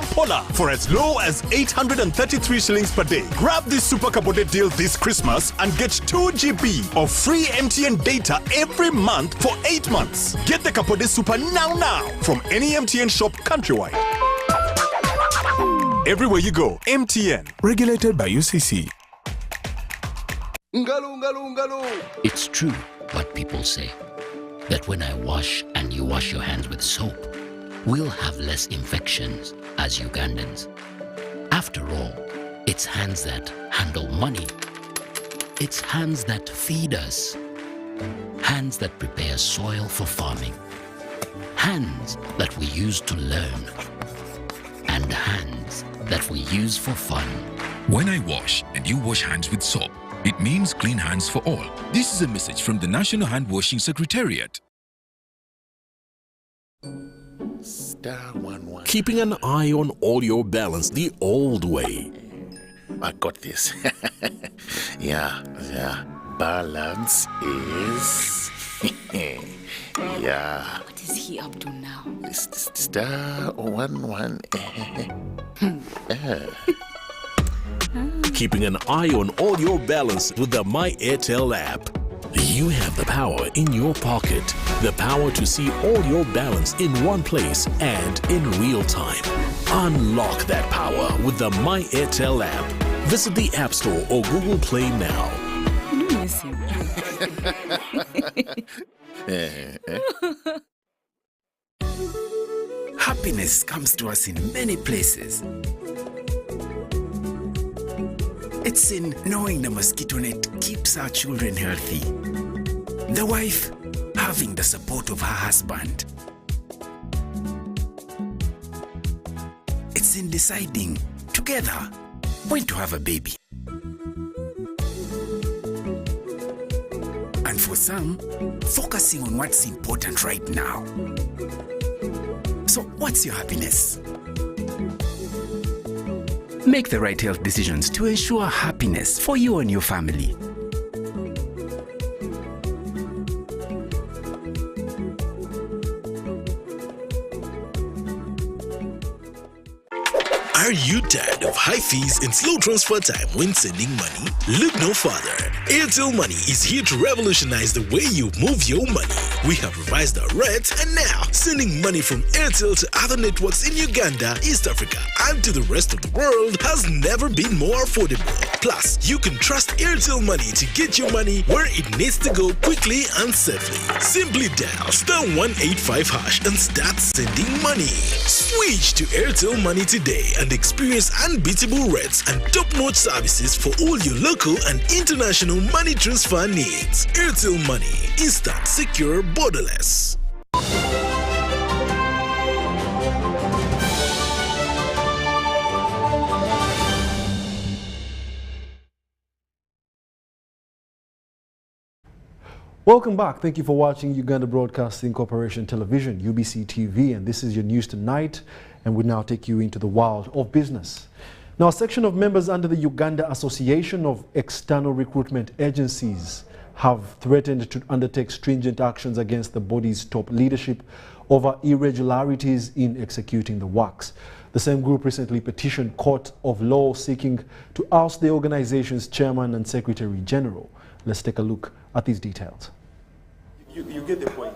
S2: for as low as 833 shillings per day. Grab this Super Kabode deal this Christmas and get 2 GB of free MTN data every month for 8 months. Get the Kabode Super now from any MTN shop countrywide. Everywhere you go, MTN. Regulated by UCC.
S4: It's true what people say, that when I wash and you wash your hands with soap, we'll have less infections as Ugandans. After all, it's hands that handle money. It's hands that feed us. Hands that prepare soil for farming. Hands that we use to learn. And hands that we use for fun.
S6: When I wash and you wash hands with soap, it means clean hands for all. This is a message from the National Hand Washing Secretariat.
S22: *11.
S2: Keeping an eye on all your balance the old way.
S22: I got this. Yeah. Balance is... yeah.
S23: What is he up to now?
S22: *11.
S2: Keeping an eye on all your balance with the My Airtel app. You have the power in your pocket. The power to see all your balance in one place and in real time. Unlock that power with the My Airtel app. Visit the App Store or Google Play now.
S23: I don't miss him.
S24: Happiness comes to us in many places. It's in knowing the mosquito net keeps our children healthy. The wife having the support of her husband. It's in deciding together when to have a baby. And for some, focusing on what's important right now. So what's your happiness? Make the right health decisions to ensure happiness for you and your family.
S2: Are you tired of high fees and slow transfer time when sending money? Look no further. Airtel Money is here to revolutionize the way you move your money. We have revised our rates, and now sending money from Airtel to other networks in Uganda, East Africa, and to the rest of the world has never been more affordable. Plus, you can trust Airtel Money to get your money where it needs to go quickly and safely. Simply dial *185# and start sending money. Switch to Airtel Money today and experience unbeatable rates and top-notch services for all your local and international money transfer needs. Airtel Money. Instant, secure, borderless.
S1: Welcome back. Thank you for watching Uganda Broadcasting Corporation Television, UBC TV, and this is your News Tonight, and we now take you into the world of business. Now, a section of members under the Uganda Association of External Recruitment Agencies have threatened to undertake stringent actions against the body's top leadership over irregularities in executing the works. The same group recently petitioned Court of Law seeking to oust the organization's chairman and secretary general. Let's take a look at these details.
S28: You get the point.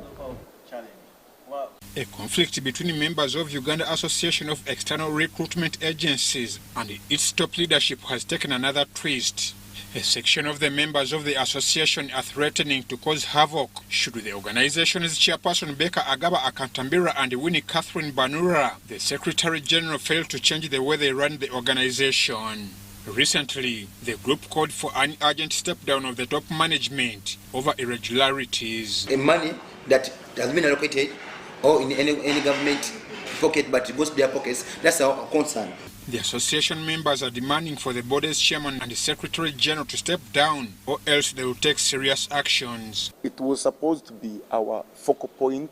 S28: A conflict between members of Uganda Association of External Recruitment Agencies and its top leadership has taken another twist. A section of the members of the association are threatening to cause havoc should the organization's chairperson Becca Agaba Akantambira and Winnie Catherine Banura, the Secretary General, fail to change the way they run the organization. Recently, the group called for an urgent step down of the top management over irregularities.
S3: Money that has been allocated or in any government pocket but it goes to their pockets, that's our concern.
S28: The association members are demanding for the body's chairman and the Secretary General to step down, or else they will take serious actions.
S5: It was supposed to be our focal point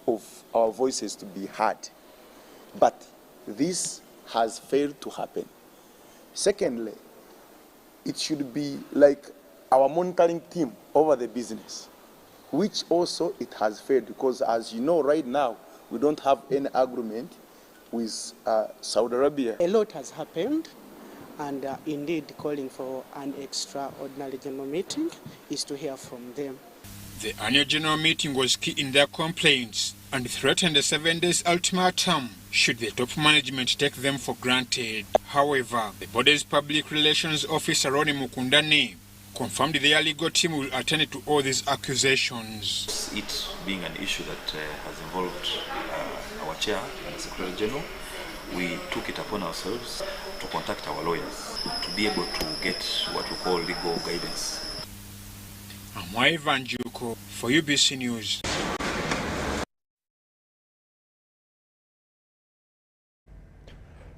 S5: of our voices to be heard, but this has failed to happen. Secondly, it should be like our monitoring team over the business, which also it has failed because, as you know, right now we don't have any agreement with Saudi Arabia.
S7: A lot has happened, and indeed calling for an extraordinary general meeting is to hear from them.
S28: The annual general meeting was key in their complaints and threatened a 7 days ultimatum should the top management take them for granted. However, the body's public relations officer Ronnie Mukundane confirmed their legal team will attend to all these accusations.
S8: It being an issue that has involved our chair and the Secretary General, we took it upon ourselves to contact our lawyers to be able to get what we call legal guidance.
S28: I'm Ivan Juko for UBC News.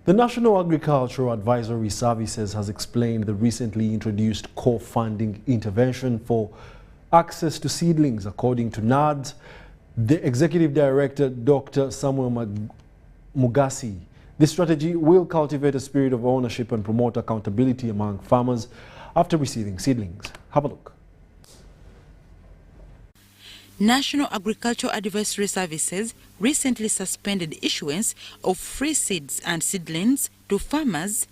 S1: The National Agricultural Advisory Services has explained the recently introduced co-funding intervention for access to seedlings. According to NAADS, the Executive Director, Dr. Samuel Muhoozi, this strategy will cultivate a spirit of ownership and promote accountability among farmers after receiving seedlings. Have a look.
S19: National Agricultural Advisory Services recently suspended issuance of free seeds and seedlings to farmers,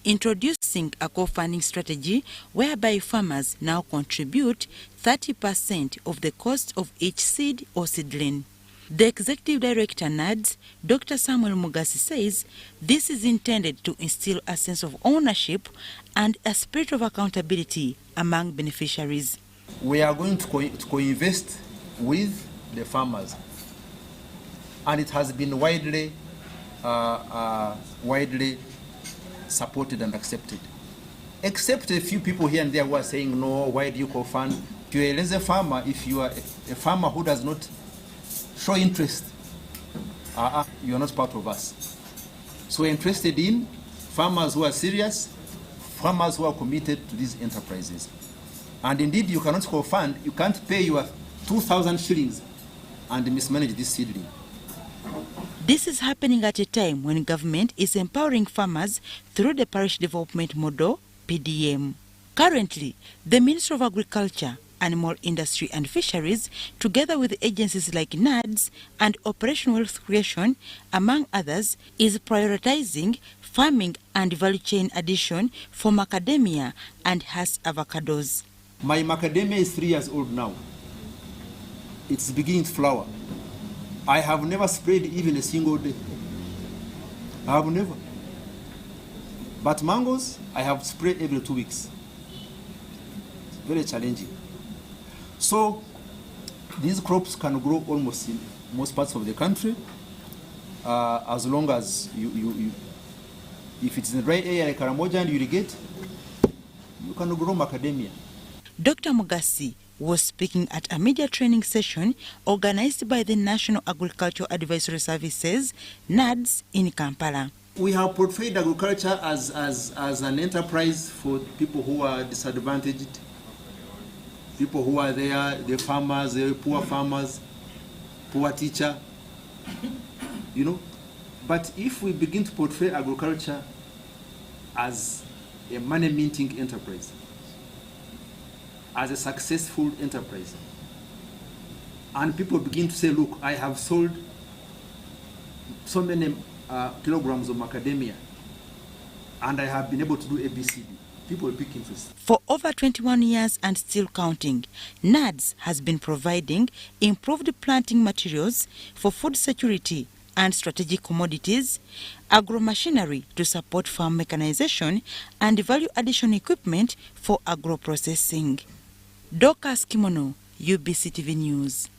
S19: introducing a co-funding strategy whereby farmers now contribute 30% of the cost of each seed or seedling. The Executive Director, NAADS, Dr. Samuel Muhoozi, says this is intended to instill a sense of ownership and a spirit of accountability among beneficiaries.
S11: We are going to co-invest with the farmers, and it has been widely supported and accepted, except a few people here and there who are saying, no, why do you co-fund? You are a farmer. If you are a farmer who does not show interest, you are not part of us. So we're interested in farmers who are serious, farmers who are committed to these enterprises. And indeed, you cannot co-fund, you can't pay your 2,000 shillings and mismanage this seedling.
S19: This is happening at a time when government is empowering farmers through the Parish Development Model, PDM. Currently, the Ministry of Agriculture, Animal Industry and Fisheries, together with agencies like NAADS and Operation Wealth Creation, among others, is prioritizing farming and value chain addition for macadamia and Hass avocados.
S11: My macadamia is 3 years old now. It's beginning to flower. I have never sprayed even a single day. I have never. But mangoes, I have sprayed every 2 weeks. It's very challenging. So these crops can grow almost in most parts of the country, as long as if it's in the dry area like Karamoja and you irrigate, you can grow macadamia.
S19: Dr. Muhoozi was speaking at a media training session organized by the National Agricultural Advisory Services, NAADS, in Kampala.
S11: We have portrayed agriculture as an enterprise for people who are disadvantaged, people who are there, the farmers, the poor farmers, poor teacher, you know. But if we begin to portray agriculture as a money-minting enterprise, as a successful enterprise, and people begin to say, look, I have sold so many kilograms of macadamia, and I have been able to do ABCD, people will pick interest.
S19: For over 21 years and still counting, NAADS has been providing improved planting materials for food security and strategic commodities, agro-machinery to support farm mechanization, and value-addition equipment for agro-processing. Dorcas Kimono, UBC TV News.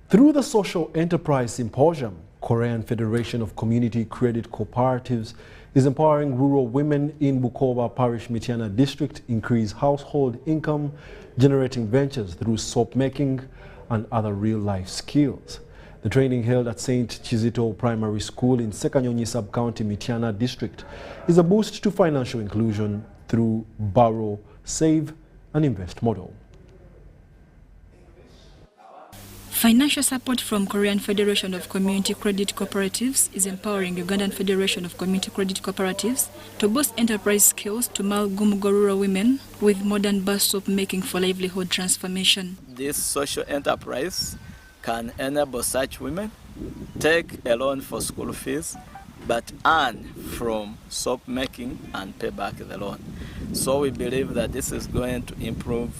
S1: Through the Social Enterprise Symposium, Korean Federation of Community Credit Cooperatives is empowering rural women in Bukoba Parish Mityana district increase household income, generating ventures through soap making and other real-life skills. The training held at St. Chizito Primary School in Sekanyonyi Sub-County Mityana district is a boost to financial inclusion through borrow, save and invest model.
S9: Financial support from Korean Federation of Community Credit Cooperatives is empowering Ugandan Federation of Community Credit Cooperatives to boost enterprise skills to Malgumugo rural women with modern bar soap making for livelihood transformation.
S12: This social enterprise can enable such women take a loan for school fees but earn from soap making and pay back the loan. So we believe that this is going to improve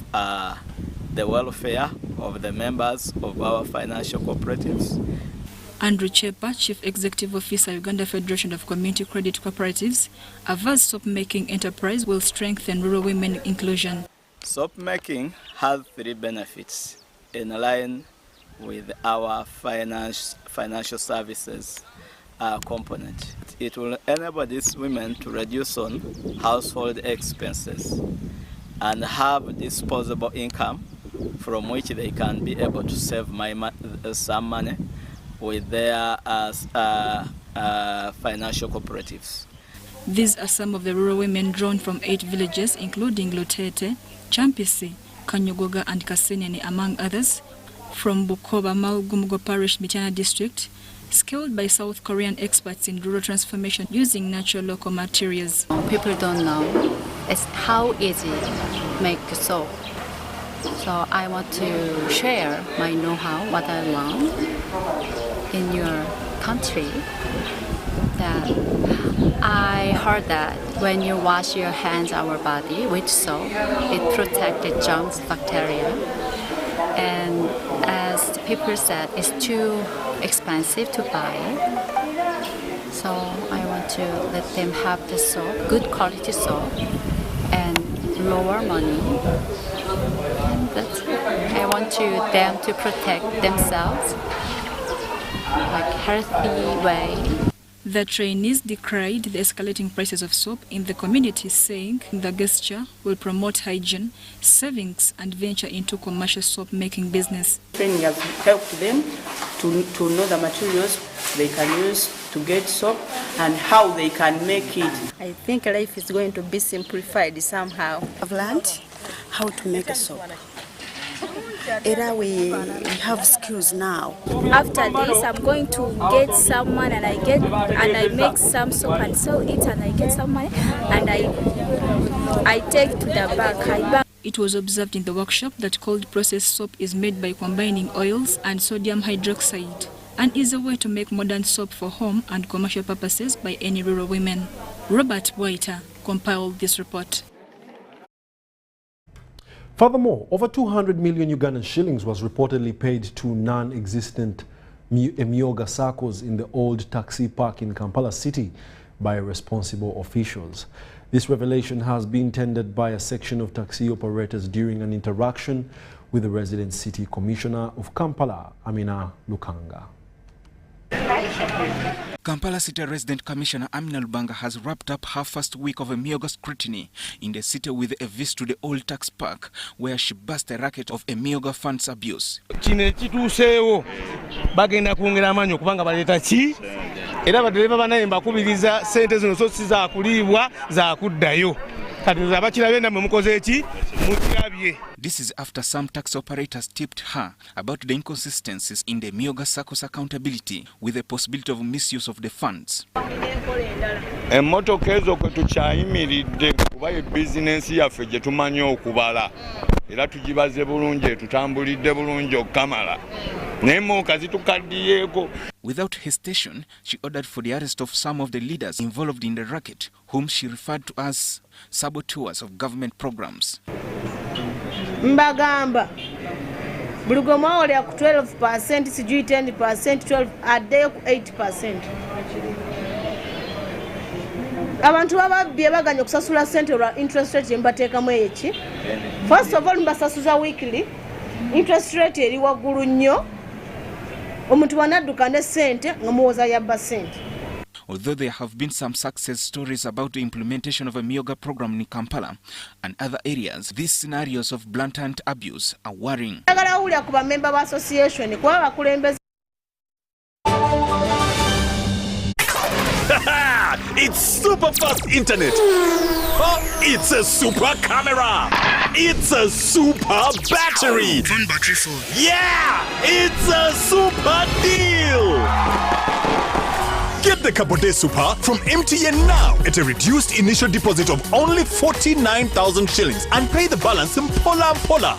S12: the welfare of the members of our financial cooperatives.
S9: Andrew Chepa, Chief Executive Officer, Uganda Federation of Community Credit Cooperatives, a vast soap-making enterprise will strengthen rural women inclusion.
S12: Soap-making has 3 benefits in line with our financial services component. It will enable these women to reduce on household expenses and have disposable income from which they can be able to save some money with their financial cooperatives.
S9: These are some of the rural women drawn from 8 villages, including Lutete, Champisi, Kanyogoga and Kasenene, among others, from Bukoba Malgumugo Parish Mityana district, skilled by South Korean experts in rural transformation using natural local materials.
S13: People don't know it's how easy to make soap. So I want to share my know-how, what I learned in your country. That I heard that when you wash your hands, our body with soap, it protects the germs, bacteria. And as people said, it's too expensive to buy. So I want to let them have the soap, good quality soap, and lower money. And that's it. I want them to protect themselves like healthy way.
S9: The trainees decried the escalating prices of soap in the community, saying the gesture will promote hygiene, savings and venture into commercial soap making business.
S14: Training has helped them to know the materials they can use to get soap and how they can make it.
S16: I think life is going to be simplified somehow. I've learned how to make a soap. We have skills now.
S25: After this, I'm going to get someone and I make some soap and sell it and I get some money and I take to the bank.
S9: It was observed in the workshop that cold processed soap is made by combining oils and sodium hydroxide and is a way to make modern soap for home and commercial purposes by any rural women. Robert Waiter compiled this report.
S1: Furthermore, over 200 million Ugandan shillings was reportedly paid to non-existent Emyooga circles in the old taxi park in Kampala City by responsible officials. This revelation has been tendered by a section of taxi operators during an interaction with the resident city commissioner of Kampala, Amina Lukanga.
S26: Kampala City Resident Commissioner Amina Lubanga has wrapped up her first week of Emyooga scrutiny in the city with a visit to the old tax park, where she burst a racket of Emyooga funds abuse.
S27: Kino kituuseewo bagenda kwongera amaanyi okubanga baleeta ki era badereva banaye mbakubiriza ssente zino so si zaakuliibwa zaakuddayo.
S26: This is after some taxi operators tipped her about the inconsistencies in the Emyooga Circle's accountability with the possibility of misuse of the funds.
S29: Emmotoka ezo kwe tukyayimiridde kuba ebizinensi yaffe gye tumanyi okubala era tugibaze bulungi tutambulidde bulungi okukamala n'emmooka zitukaddiyeeko.
S26: Without hesitation, she ordered for the arrest of some of the leaders involved in the racket, whom she referred to as saboteurs of government programs.
S16: Mbagamba
S4: buli gwe mwawolera ku 12% sijui 10% 12 addeyo ku 8%. Abantu bababbye baganya okusasula ssente olwa interest rate mbateekamu eki. First of all mbasasuza weekly, interest rate eri waggulu nnyo, omuntu wanadduka ne ssente nga muwoza yabba ssente.
S26: Although there have been some success stories about the implementation of a Emyooga program in Kampala and other areas, these scenarios of blatant abuse are worrying.
S6: It's super fast internet. Oh, it's a super camera. It's a super battery.
S10: Phone battery full.
S6: Yeah, it's a super deal. Get the Kabote Super from MTN now at a reduced initial deposit of only 49,000 shillings and pay the balance in Pola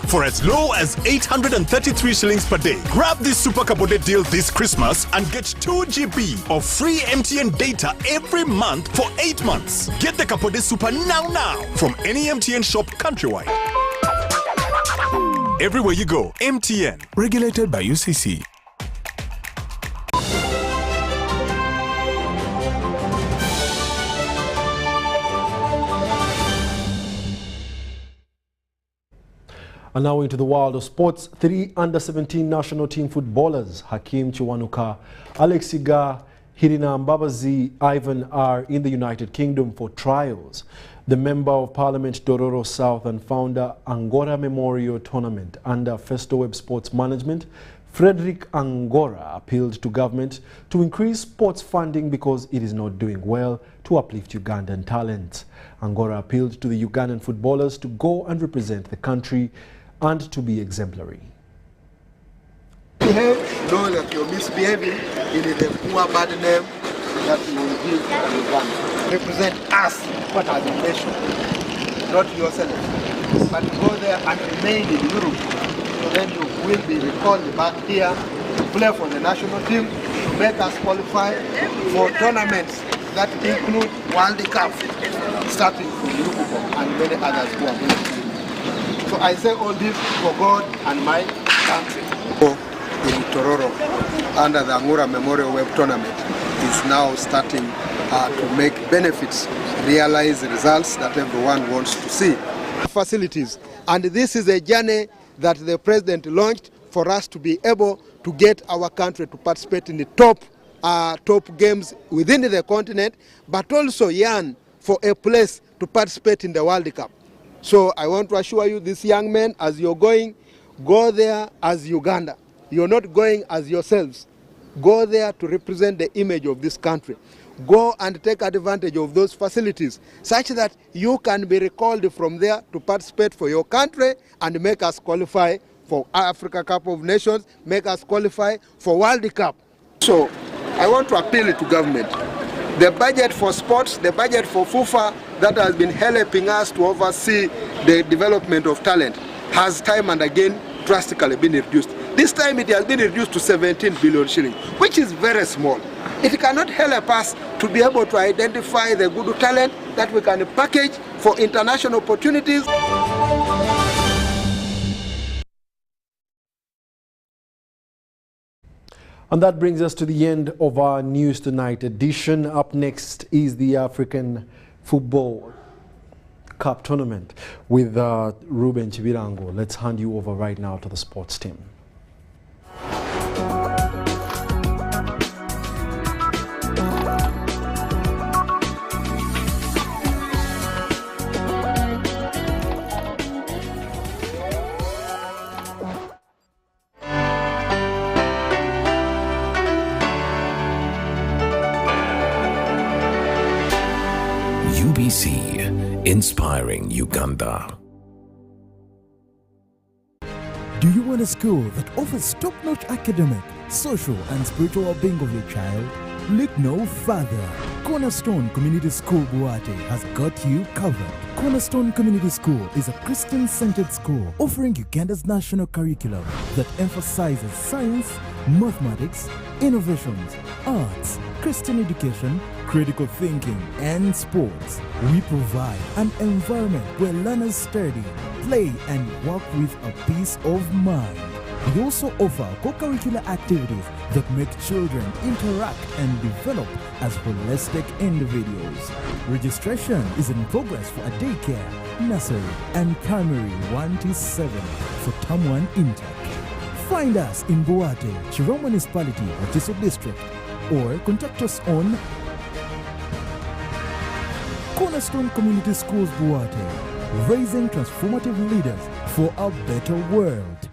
S6: for as low as 833 shillings per day. Grab this Super Kabote deal this Christmas and get 2 GB of free MTN data every month for 8 months. Get the Kabote Super now from any MTN shop countrywide. Everywhere you go, MTN. Regulated by UCC.
S1: And now into the world of sports. 3 under-17 national team footballers, Hakim Chiwanuka, Alex Iga, Hirina Mbabazi, Ivan are in the United Kingdom for trials. The Member of Parliament Dororo South and founder Angora Memorial Tournament under Festoweb Sports Management, Frederick Angora appealed to government to increase sports funding because it is not doing well to uplift Ugandan talent. Angora appealed to the Ugandan footballers to go and represent the country and to be exemplary.
S15: Behave, know that you're misbehaving in the poor bad name that you will give Uganda. Represent us, what as a nation, not yourself. But go there and remain in Europe. So then you will be recalled back here to play for the national team, to make us qualify for tournaments that include World Cup, starting from Europe and many others who are playing. So I say all this for God and my country. In Tororo, under the Angora Memorial Web Tournament, is now starting to make benefits, realize the results that everyone wants to see. Facilities, and this is a journey that the President launched for us to be able to get our country to participate in the top games within the continent, but also yearn for a place to participate in the World Cup. So I want to assure you, these young men, as you're going, go there as Uganda. You're not going as yourselves. Go there to represent the image of this country. Go and take advantage of those facilities such that you can be recalled from there to participate for your country and make us qualify for Africa Cup of Nations, make us qualify for World Cup. So I want to appeal to government. The budget for sports, the budget for FIFA that has been helping us to oversee the development of talent has time and again drastically been reduced. This time it has been reduced to 17 billion shillings, which is very small. It cannot help us to be able to identify the good talent that we can package for international opportunities.
S1: And that brings us to the end of our News Tonight edition. Up next is the African Football Cup Tournament with Ruben Chibirango. Let's hand you over right now to the sports team.
S24: UBC, inspiring Uganda.
S17: Do you want a school that offers top-notch academic, social and spiritual well-being of your child? Look no further. Cornerstone Community School Buate has got you covered. Cornerstone Community School is a Christian-centered school offering Uganda's national curriculum that emphasizes science, mathematics, innovations, arts, Christian education, critical thinking, and sports. We provide an environment where learners study, play, and work with a peace of mind. We also offer co-curricular activities that make children interact and develop as holistic individuals. Registration is in progress for a daycare, nursery, and primary 1 to 7 for Term 1 intake. Find us in Buate, Chiro Municipality, Wachiso District, or contact us on Cornerstone Community Schools Buate, raising transformative leaders for a better world.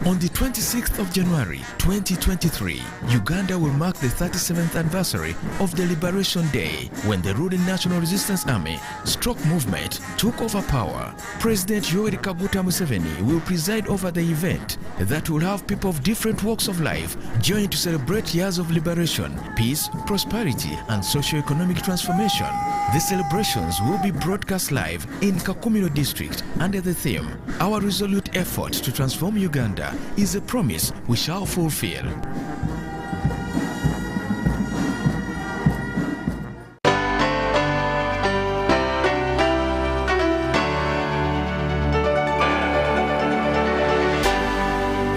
S24: On the 26th of January 2023, Uganda will mark the 37th anniversary of the Liberation Day, when the ruling National Resistance Army stroke movement took over power. President Yoweri Kaguta Museveni will preside over the event that will have people of different walks of life join to celebrate years of liberation, peace, prosperity, and socio-economic transformation. The celebrations will be broadcast live in Kakumiro district under the theme, "Our resolute effort to transform Uganda is a promise we shall fulfill."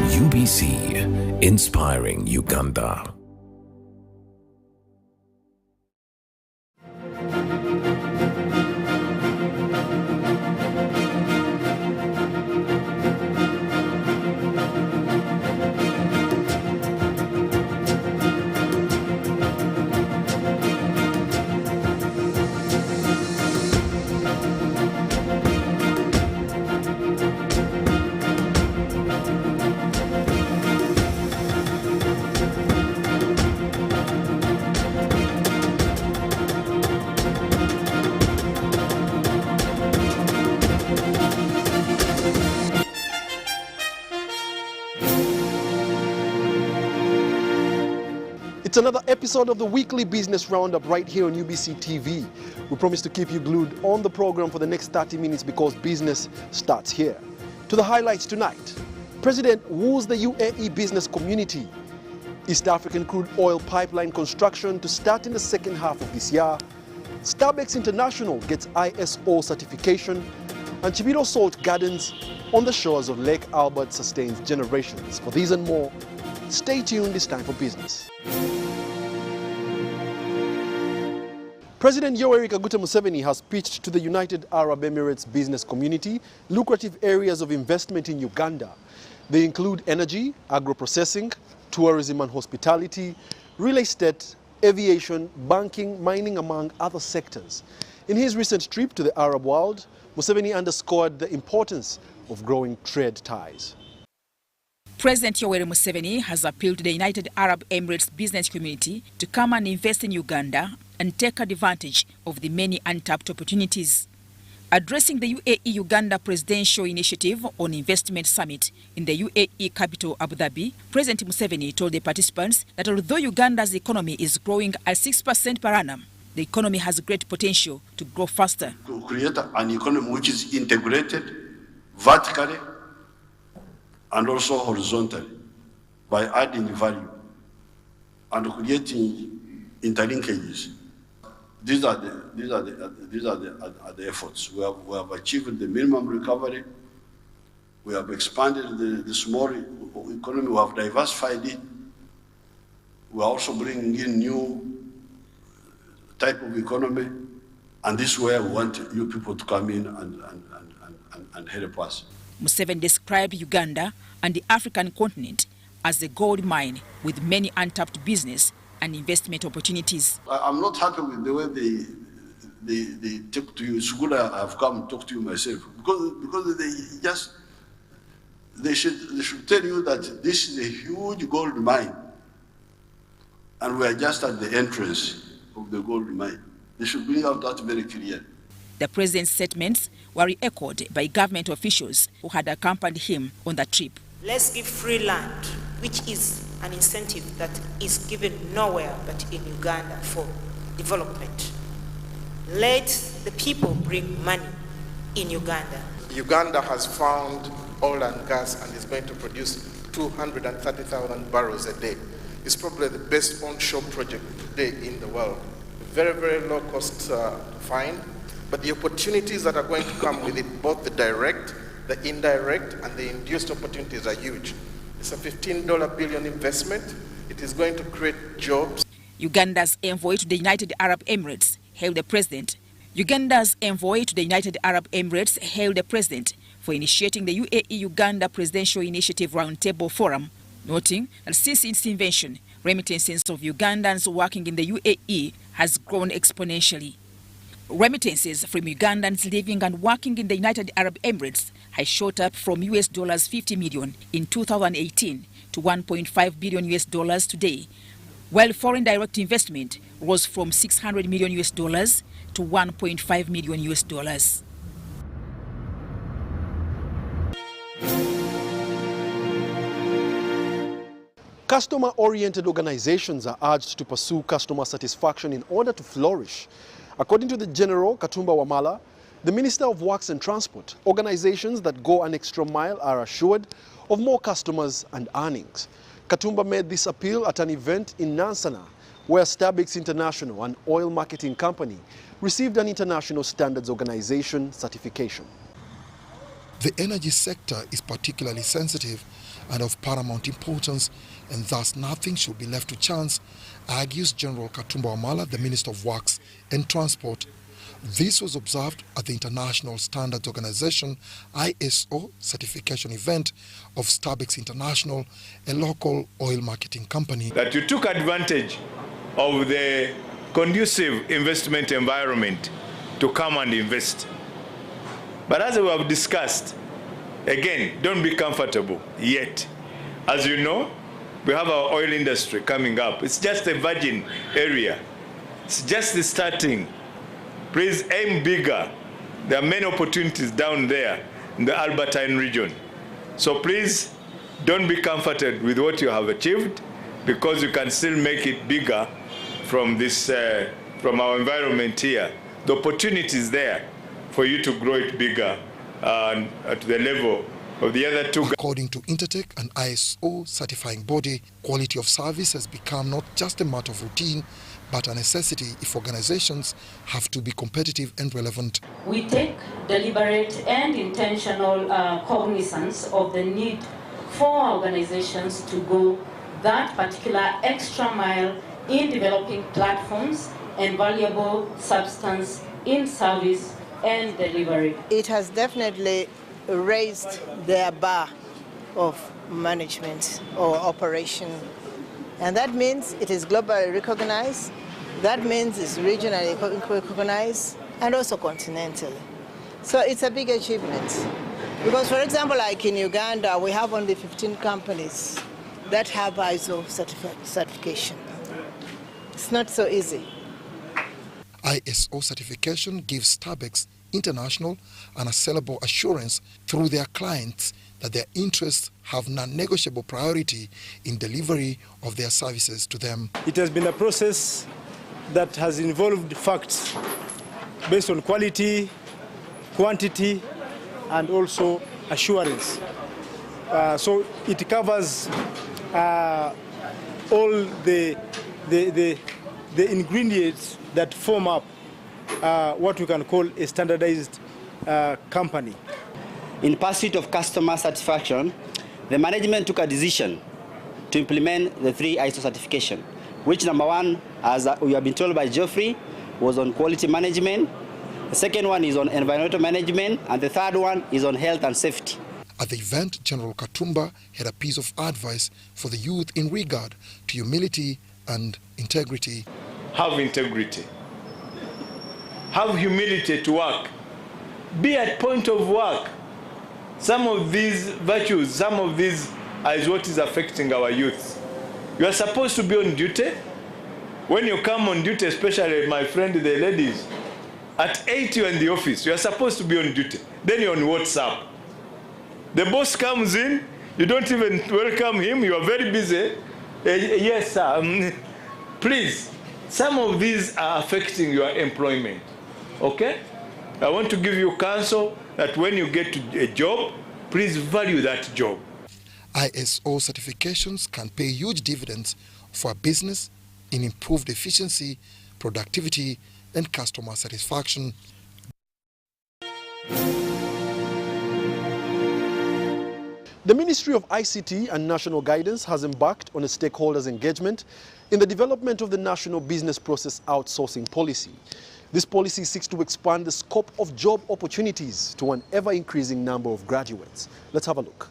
S24: UBC, inspiring Uganda.
S1: It's another episode of the weekly business roundup right here on UBC TV. We promise to keep you glued on the program for the next 30 minutes because business starts here. To the highlights tonight. President woos the UAE business community. East African crude oil pipeline construction to start in the second half of this year. Starbucks International gets ISO certification. And Kibiro Salt Gardens on the shores of Lake Albert sustains generations. For these and more, stay tuned. It's time for business. President Yoweri Kaguta Museveni has pitched to the United Arab Emirates business community lucrative areas of investment in Uganda. They include energy, agro-processing, tourism and hospitality, real estate, aviation, banking, mining, among other sectors. In his recent trip to the Arab world, Museveni underscored the importance of growing trade ties.
S2: President Yoweri Museveni has appealed to the United Arab Emirates business community to come and invest in Uganda and take advantage of the many untapped opportunities. Addressing the UAE-Uganda Presidential Initiative on Investment Summit in the UAE capital Abu Dhabi, President Museveni told the participants that although Uganda's economy is growing at 6% per annum, the economy has great potential to grow faster.
S3: To create an economy which is integrated vertically and also horizontally by adding value and creating interlinkages. These are the efforts. We have achieved the minimum recovery. We have expanded the small economy. We have diversified it. We are also bringing in new type of economy, and this is where we want you people to come in and help us.
S2: Museveni described Uganda and the African continent as a gold mine with many untapped business and investment opportunities.
S3: I'm not happy with the way they talk to you. It's good I have come and talk to you myself because they should tell you that this is a huge gold mine, and we are just at the entrance of the gold mine. They should bring out that very clear.
S2: The president's statements were echoed by government officials who had accompanied him on the trip.
S5: Let's give free land, which is an incentive that is given nowhere but in Uganda for development. Let the people bring money in Uganda.
S10: Uganda has found oil and gas and is going to produce 230,000 barrels a day. It's probably the best onshore project today in the world. Very, very low cost to find, but the opportunities that are going to come with it, both the direct The indirect and the induced opportunities are huge. It's a $15 billion investment. It is going to create jobs.
S2: Uganda's envoy to the United Arab Emirates hailed the president. Uganda's envoy to the United Arab Emirates hailed the president for initiating the UAE-Uganda Presidential Initiative Roundtable Forum, noting that since its invention, remittances of Ugandans working in the UAE has grown exponentially. Remittances from Ugandans living and working in the United Arab Emirates has shot up from $50 million in 2018 to $1.5 billion today, while foreign direct investment rose from $600 million to $1.5 million.
S1: Customer-oriented organizations are urged to pursue customer satisfaction in order to flourish. According to the General Katumba Wamala, the Minister of Works and Transport, organizations that go an extra mile are assured of more customers and earnings. Katumba made this appeal at an event in Nansana, where Starbucks International, an oil marketing company, received an International Standards Organization certification.
S7: The energy sector is particularly sensitive and of paramount importance, and thus nothing should be left to chance, argues General Katumba Wamala, the Minister of Works and Transport. This was observed at the International Standards Organization ISO certification event of Starbucks International, a local oil marketing company.
S8: That you took advantage of the conducive investment environment to come and invest. But as we have discussed, again, don't be comfortable yet. As you know, we have our oil industry coming up. It's just a virgin area. It's just starting. Please aim bigger. There are many opportunities down there in the Albertine region. So please don't be comforted with what you have achieved, because you can still make it bigger from this, from our environment here. The opportunity is there for you to grow it bigger at the level of the other two.
S7: According to Intertech, an ISO certifying body, quality of service has become not just a matter of routine, but a necessity if organizations have to be competitive and relevant.
S11: We take deliberate and intentional cognizance of the need for organizations to go that particular extra mile in developing platforms and valuable substance in service and delivery.
S16: It has definitely raised the bar of management or operation. And that means it is globally recognized, that means it's regionally recognized, and also continentally. So it's a big achievement. Because for example, like in Uganda, we have only 15 companies that have ISO certification. It's not so easy.
S7: ISO certification gives Starbucks International an assailable assurance through their clients that their interests have non-negotiable priority in delivery of their services to them.
S18: It has been a process that has involved facts based on quality, quantity, and also assurance. So it covers all the ingredients that form up what we can call a standardized company.
S20: In pursuit of customer satisfaction, the management took a decision to implement the 3 ISO certification, which number 1, as we have been told by Geoffrey, was on quality management. The second one is on environmental management, and the third one is on health and safety.
S7: At the event, General Katumba had a piece of advice for the youth in regard to humility and integrity.
S8: Have integrity. Have humility to work. Be at point of work. Some of these virtues, some of these is what is affecting our youth. You are supposed to be on duty. When you come on duty, especially my friend, the ladies, at 8 you're in the office, you are supposed to be on duty. Then you're on WhatsApp. The boss comes in, you don't even welcome him, you are very busy. Yes, sir. Please, some of these are affecting your employment. Okay? I want to give you counsel that when you get to a job, please value that job.
S7: ISO certifications can pay huge dividends for a business in improved efficiency, productivity, and customer satisfaction.
S1: The Ministry of ICT and National Guidance has embarked on a stakeholders engagement in the development of the National Business Process Outsourcing Policy. This policy seeks to expand the scope of job opportunities to an ever-increasing number of graduates. Let's have a look.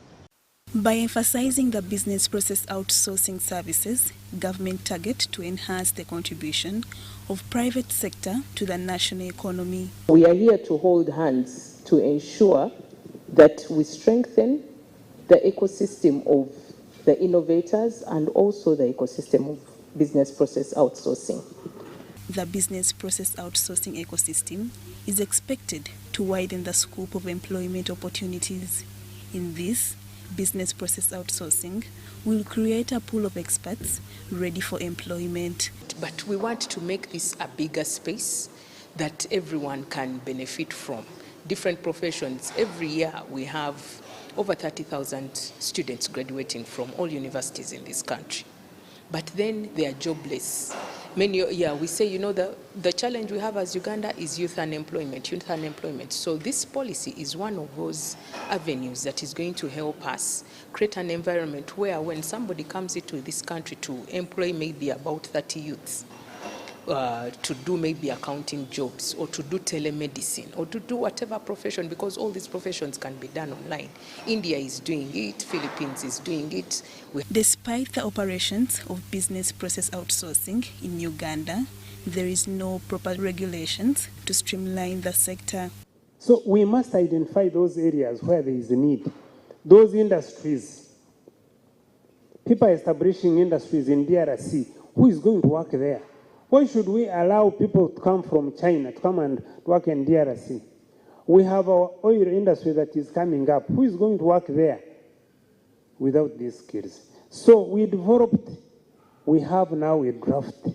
S12: By emphasizing the business process outsourcing services, government target to enhance the contribution of private sector to the national economy.
S13: We are here to hold hands to ensure that we strengthen the ecosystem of the innovators and also the ecosystem of business process outsourcing.
S12: The business process outsourcing ecosystem is expected to widen the scope of employment opportunities. In this, business process outsourcing will create a pool of experts ready for employment.
S14: But we want to make this a bigger space that everyone can benefit from. Different professions. Every year we have over 30,000 students graduating from all universities in this country. But then they are jobless. We say, the challenge we have as Uganda is youth unemployment. So this policy is one of those avenues that is going to help us create an environment where when somebody comes into this country to employ maybe about 30 youths, to do maybe accounting jobs or to do telemedicine or to do whatever profession, because all these professions can be done online. India is doing it, Philippines is doing it.
S12: Despite the operations of business process outsourcing in Uganda, there is no proper regulations to streamline the sector.
S19: So we must identify those areas where there is a need. Those industries, people establishing industries in DRC, who is going to work there? Why should we allow people to come from China to come and work in DRC? We have our oil industry that is coming up. Who is going to work there without these skills? So we have now a draft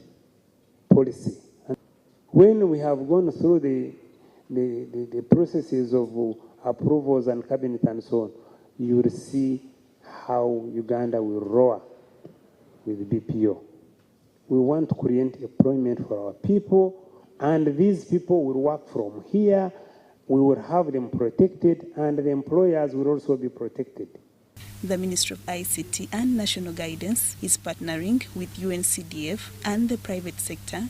S19: policy. And when we have gone through the processes of approvals and cabinet and so on, you will see how Uganda will roar with BPO. We want to create employment for our people, and these people will work from here. We will have them protected, and the employers will also be protected.
S12: The Ministry of ICT and National Guidance is partnering with UNCDF and the private sector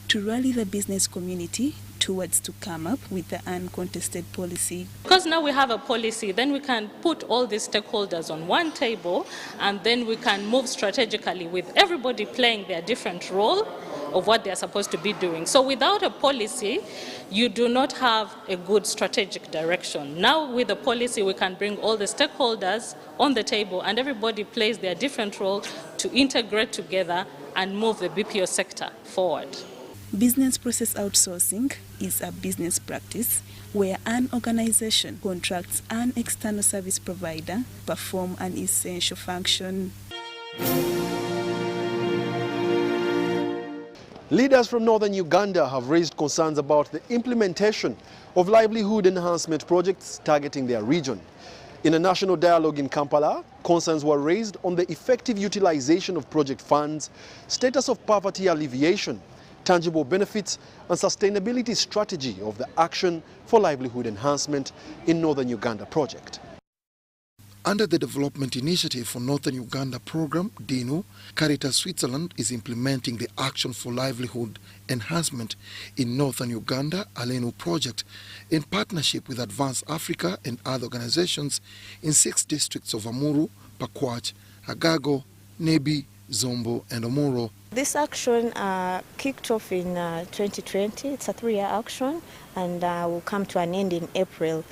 S12: to rally the business community towards to come up with the uncontested policy.
S21: Because now we have a policy, then we can put all these stakeholders on one table, and then we can move strategically with everybody playing their different role of what they're supposed to be doing. So without a policy, you do not have a good strategic direction. Now with the policy, we can bring all the stakeholders on the table and everybody plays their different role to integrate together and move the BPO sector forward.
S12: Business process outsourcing is a business practice where an organization contracts an external service provider perform an essential function.
S1: Leaders from northern Uganda have raised concerns about the implementation of livelihood enhancement projects targeting their region. In a national dialogue in Kampala, concerns were raised on the effective utilization of project funds, status of poverty alleviation, tangible benefits and sustainability strategy of the Action for Livelihood Enhancement in Northern Uganda project.
S7: Under the Development Initiative for Northern Uganda program, DINU, Caritas Switzerland is implementing the Action for Livelihood Enhancement in Northern Uganda, ALENU project, in partnership with Advance Africa and other organizations in 6 districts of Amuru, Pakwach, Agago, Nebi, Zombo and Omoro.
S22: This action kicked off in 2020. It's a 3-year action and will come to an end in April.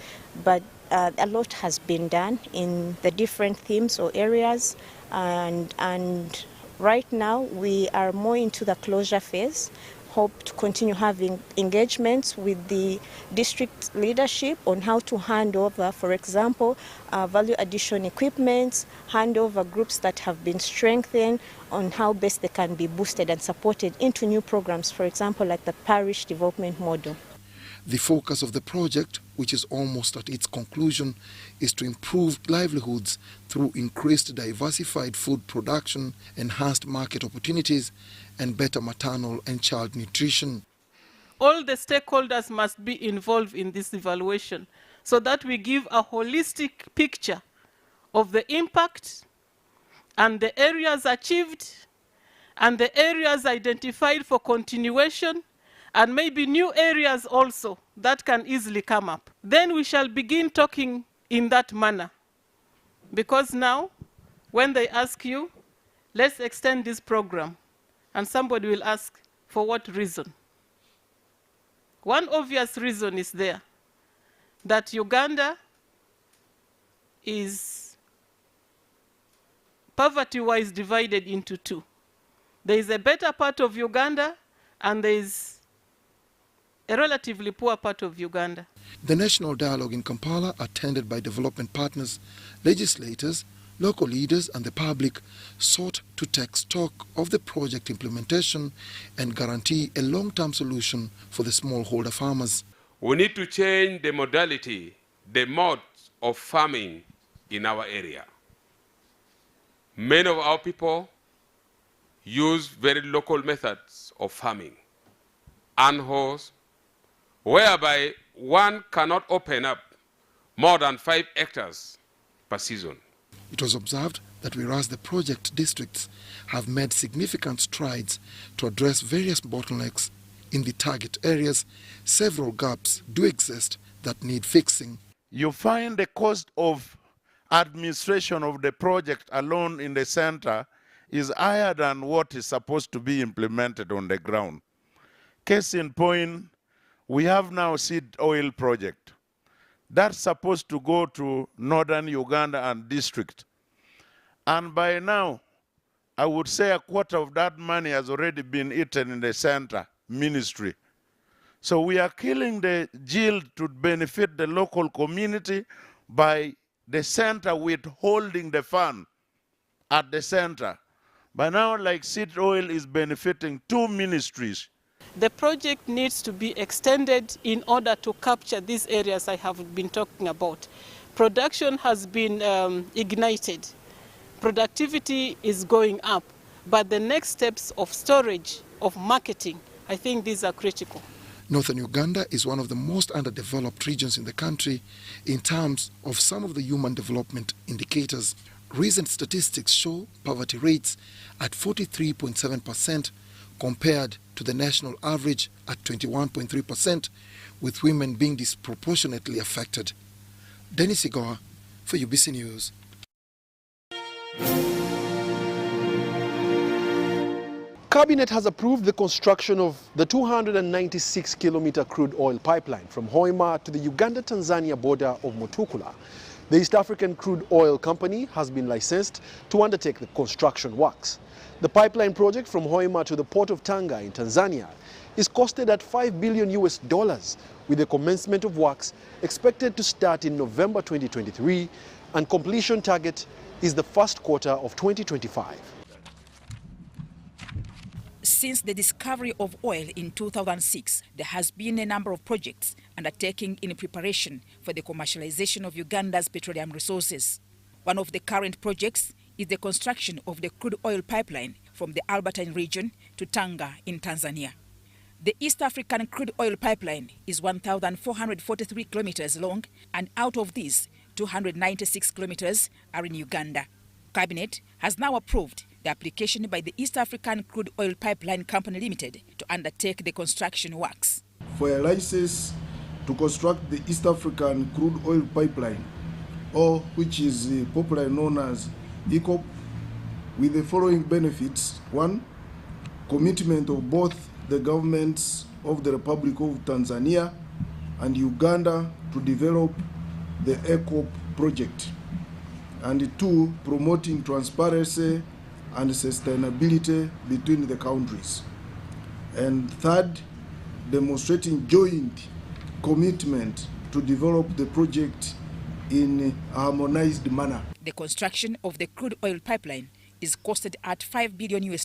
S22: But a lot has been done in the different themes or areas, and right now we are more into the closure phase. Hope to continue having engagements with the district leadership on how to hand over, for example, value addition equipment, hand over groups that have been strengthened on how best they can be boosted and supported into new programs, for example, like the parish development model.
S7: The focus of the project, which is almost at its conclusion, is to improve livelihoods through increased diversified food production, enhanced market opportunities, and better maternal and child nutrition.
S23: All the stakeholders must be involved in this evaluation so that we give a holistic picture of the impact and the areas achieved and the areas identified for continuation, and maybe new areas also that can easily come up. Then we shall begin talking in that manner. Because now, when they ask you, let's extend this program, and somebody will ask, for what reason? One obvious reason is there, that Uganda is poverty-wise divided into two. There is a better part of Uganda, and there is a relatively poor part of Uganda.
S7: The national dialogue in Kampala, attended by development partners, legislators, local leaders and the public, sought to take stock of the project implementation and guarantee a long-term solution for the smallholder farmers.
S4: We need to change the modality, the mode of farming in our area. Many of our people use very local methods of farming, unhorse, whereby one cannot open up more than 5 hectares per season.
S7: It was observed that whereas the project districts have made significant strides to address various bottlenecks in the target areas, several gaps do exist that need fixing.
S6: You find the cost of administration of the project alone in the center is higher than what is supposed to be implemented on the ground. Case in point, we have now seed oil project. That's supposed to go to northern Uganda and district. And by now, I would say a quarter of that money has already been eaten in the center ministry. So we are killing the yield to benefit the local community by the center withholding the fund at the center. By now, like seed oil is benefiting 2 ministries.
S23: The project needs to be extended in order to capture these areas I have been talking about. Production has been ignited. Productivity is going up. But the next steps of storage, of marketing, I think these are critical.
S7: Northern Uganda is one of the most underdeveloped regions in the country in terms of some of the human development indicators. Recent statistics show poverty rates at 43.7% compared to the national average at 21.3%, with women being disproportionately affected. Dennis Igoa for UBC News.
S1: Cabinet has approved the construction of the 296-kilometer crude oil pipeline from Hoima to the Uganda-Tanzania border of Mutukula. The East African Crude Oil Company has been licensed to undertake the construction works. The pipeline project from Hoima to the port of Tanga in Tanzania is costed at $5 billion, with the commencement of works expected to start in November 2023, and completion target is the first quarter of 2025.
S2: Since the discovery of oil in 2006, there has been a number of projects undertaken in preparation for the commercialization of Uganda's petroleum resources. One of the current projects is the construction of the crude oil pipeline from the Albertine region to Tanga in Tanzania. The East African Crude Oil Pipeline is 1,443 kilometers long, and out of these, 296 kilometers are in Uganda. Cabinet has now approved the application by the East African Crude Oil Pipeline Company Limited to undertake the construction works.
S9: For a license to construct the East African Crude Oil Pipeline, or which is popularly known as ECOP, with the following benefits. 1, commitment of both the governments of the Republic of Tanzania and Uganda to develop the ECOP project. And 2, promoting transparency and sustainability between the countries. And 3rd, demonstrating joint commitment to develop the project in a harmonized manner.
S2: The construction of the crude oil pipeline is costed at $5 billion.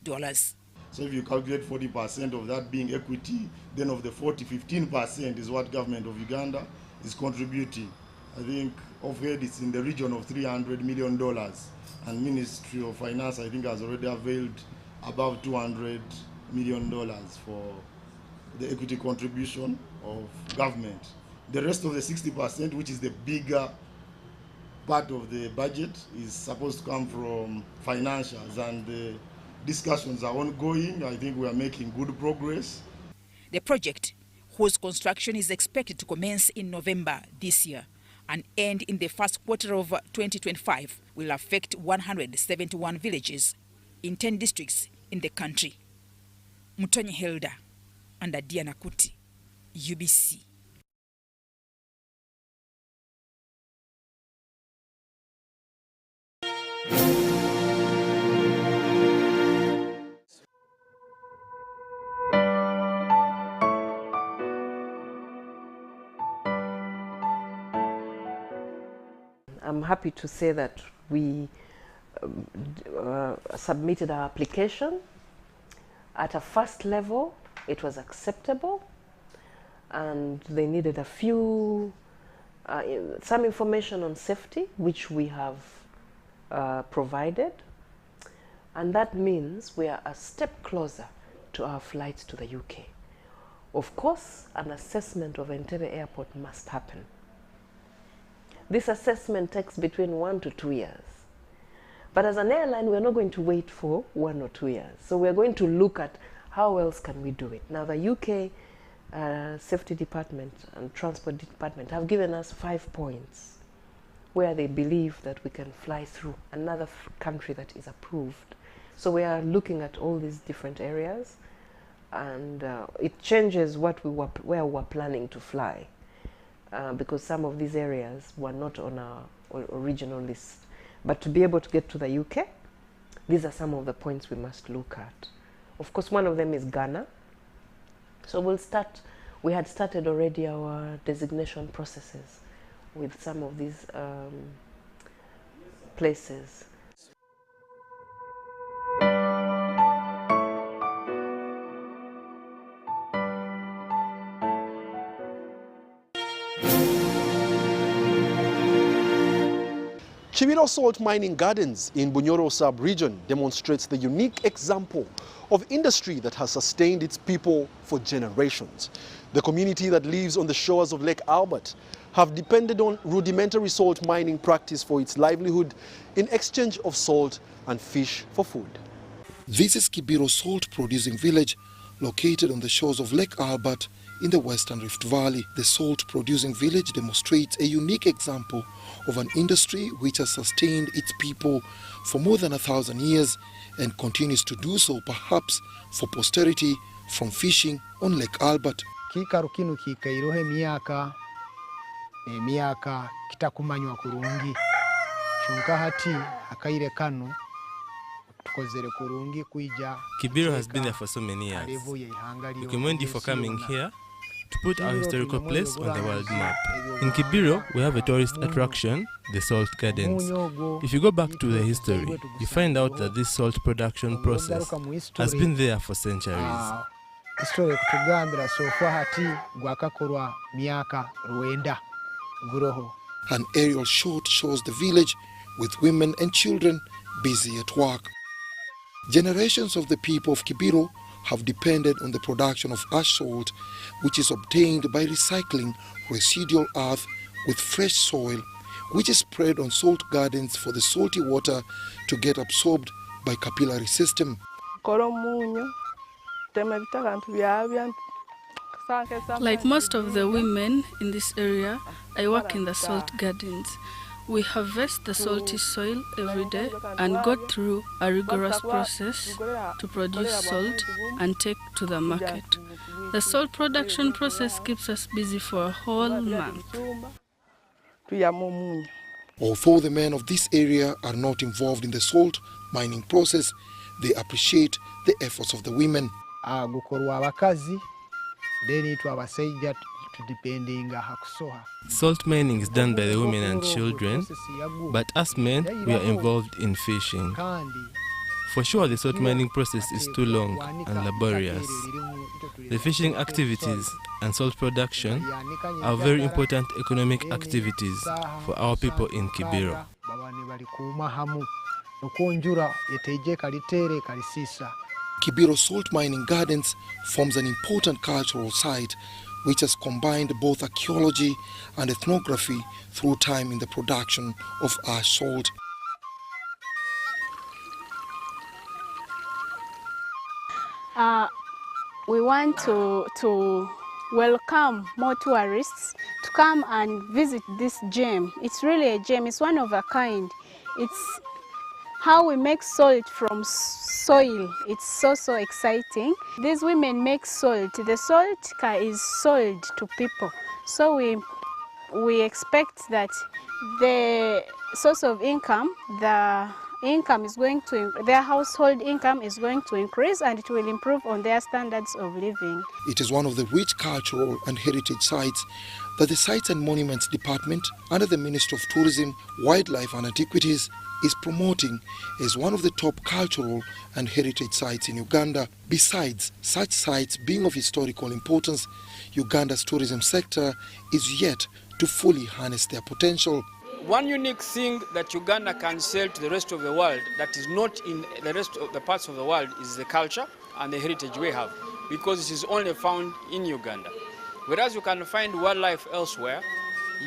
S6: So if you calculate 40% of that being equity, then of the 15% is what government of Uganda is contributing. I think overhead it's in the region of $300 million. And Ministry of Finance, I think, has already availed above $200 million for the equity contribution of government. The rest of the 60%, which is the bigger
S9: part of the budget is supposed to come from financials, and the discussions are ongoing. I think we are making good progress.
S2: The project, whose construction is expected to commence in November this year and end in the first quarter of 2025, will affect 171 villages in 10 districts in the country. Mutonyi Hilda and Diana Kuti, UBC.
S3: I'm happy to say that we submitted our application. At a first level, it was acceptable, and they needed a few, some information on safety, which we have provided. And that means we are a step closer to our flights to the UK. Of course, an assessment of Entebbe Airport must happen. This assessment takes between 1 to 2 years. But as an airline, we're not going to wait for 1 or 2 years. So we're going to look at how else can we do it. Now, the UK Safety Department and Transport Department have given us 5 points where they believe that we can fly through another country that is approved. So we are looking at all these different areas, and it changes what where we're planning to fly. Because some of these areas were not on our original list. But to be able to get to the UK, these are some of the points we must look at. Of course, one of them is Ghana. So we had started already our designation processes with some of these places.
S1: Kibiro Salt Mining Gardens in Bunyoro sub-region demonstrates the unique example of industry that has sustained its people for generations. The community that lives on the shores of Lake Albert have depended on rudimentary salt mining practice for its livelihood in exchange of salt and fish for food.
S7: This is Kibiro salt producing village located on the shores of Lake Albert in the Western Rift Valley. The salt producing village demonstrates a unique example of an industry which has sustained its people for more than 1,000 years and continues to do so, perhaps for posterity, from fishing on Lake Albert.
S15: Kikaru kinu kikairohe miaka kitakumanywa kurungi chunka hati akaire kanu tukozere kurungi kuija.
S17: Kibiro has been there for so many years. We commend you for coming here to put our historical place on the world map. In Kibiro, we have a tourist attraction, the Salt Gardens. If you go back to the history, you find out that this salt production process has been there for centuries.
S7: An aerial shot shows the village with women and children busy at work. Generations of the people of Kibiro have depended on the production of ash salt, which is obtained by recycling residual earth with fresh soil, which is spread on salt gardens for the salty water to get absorbed by capillary system.
S12: Like most of the women in this area, I work in the salt gardens. We harvest the salty soil every day and go through a rigorous process to produce salt and take to the market. The salt production process keeps us busy for a whole month.
S7: Although the men of this area are not involved in the salt mining process, they appreciate the efforts of the women.
S17: Salt mining is done by the women and children, but us men, we are involved in fishing. For sure, the salt mining process is too long and laborious. The fishing activities and salt production are very important economic activities for our people in Kibiro.
S7: Kibiro Salt Mining Gardens forms an important cultural site which has combined both archaeology and ethnography through time in the production of ash salt.
S5: We want to welcome more tourists to come and visit this gem. It's really a gem. It's one of a kind. It's how we make salt from soil. It's so exciting. These women make salt. The salt is sold to people. So we expect that the source of income, their household income is going to increase, and it will improve on their standards of living.
S7: It is one of the rich cultural and heritage sites that the Sites and Monuments Department under the Ministry of Tourism, Wildlife and Antiquities is promoting as one of the top cultural and heritage sites in Uganda. Besides such sites being of historical importance, Uganda's tourism sector is yet to fully harness their potential.
S10: One unique thing that Uganda can sell to the rest of the world that is not in the rest of the parts of the world is the culture and the heritage we have, because it is only found in Uganda. Whereas you can find wildlife elsewhere,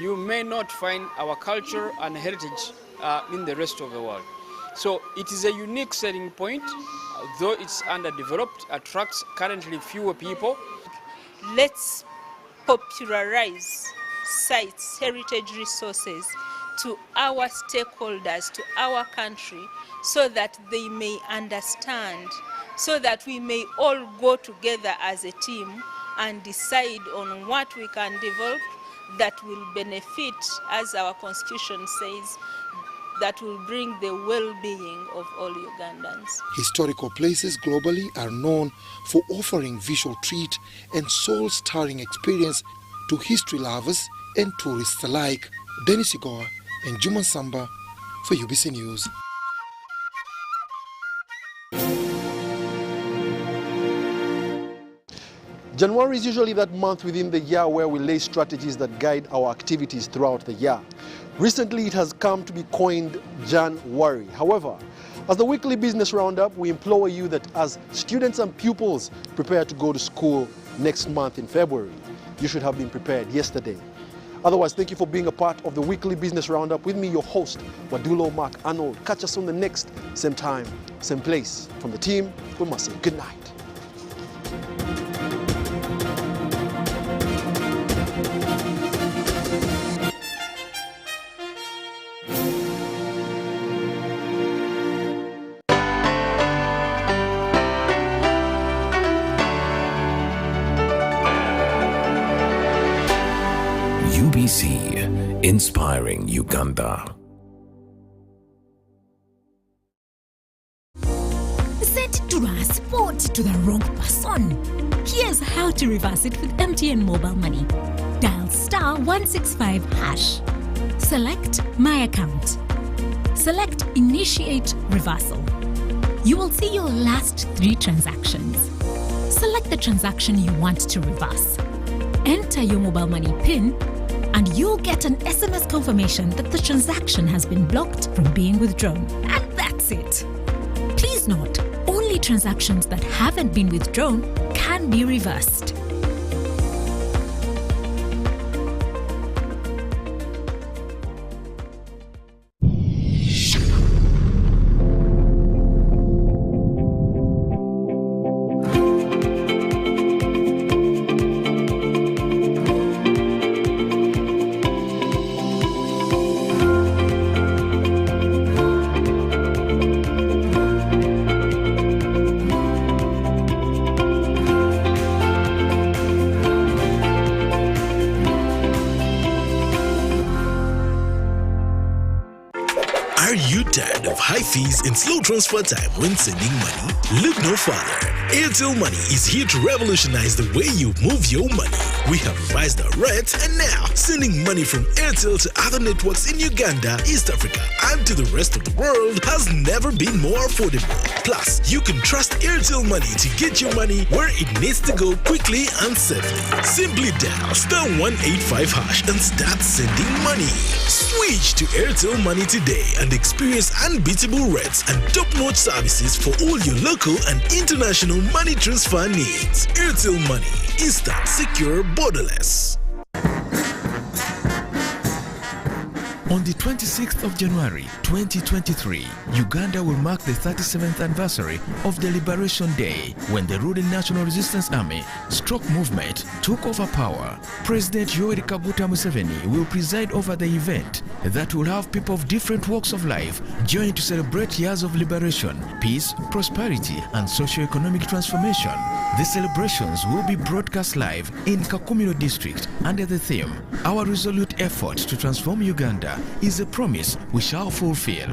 S10: you may not find our culture and heritage in the rest of the world. So it is a unique selling point, though it's underdeveloped, attracts currently fewer people.
S11: Let's popularize sites, heritage resources to our stakeholders, to our country, so that they may understand, so that we may all go together as a team and decide on what we can develop that will benefit, as our constitution says, that will bring the well-being of all Ugandans.
S7: Historical places globally are known for offering visual treat and soul-stirring experience to history lovers and tourists alike. Dennis Igoa and Juma Samba for UBC News.
S1: January is usually that month within the year where we lay strategies that guide our activities throughout the year. Recently, it has come to be coined Jan-Worry. However, as the weekly business roundup, we implore you that as students and pupils prepare to go to school next month in February, you should have been prepared yesterday. Otherwise, thank you for being a part of the weekly business roundup with me, your host, Wadulo Arnold. Catch us on the next same time, same place. From the team, we must say good night.
S24: UBC, inspiring Uganda.
S25: Sent to transport to the wrong person. Here's how to reverse it with MTN mobile money. Dial *165#. Select My Account. Select Initiate Reversal. You will see your last 3 transactions. Select the transaction you want to reverse. Enter your mobile money PIN, and you'll get an SMS confirmation that the transaction has been blocked from being withdrawn. And that's it. Please note, only transactions that haven't been withdrawn can be reversed.
S26: High fees and slow transfer time when sending money? Look no further. Airtel Money is here to revolutionize the way you move your money. We have revised our rates, and now sending money from Airtel to other networks in Uganda, East Africa, and to the rest of the world has never been more affordable. Plus, you can trust Airtel Money to get your money where it needs to go quickly and safely. Simply dial *185# and start sending money. Switch to Airtel Money today and experience unbeatable new rates and top-notch services for all your local and international money transfer needs. Airtel Money. Instant, secure, borderless. On the 26th of January 2023, Uganda will mark the 37th anniversary of the Liberation Day, when the ruling National Resistance Army stroke movement took over power. President Yoweri Kaguta Museveni will preside over the event that will have people of different walks of life join to celebrate years of liberation, peace, prosperity, and socio-economic transformation. The celebrations will be broadcast live in Kakumiro district under the theme, "Our resolute effort to transform Uganda is a promise we shall fulfill."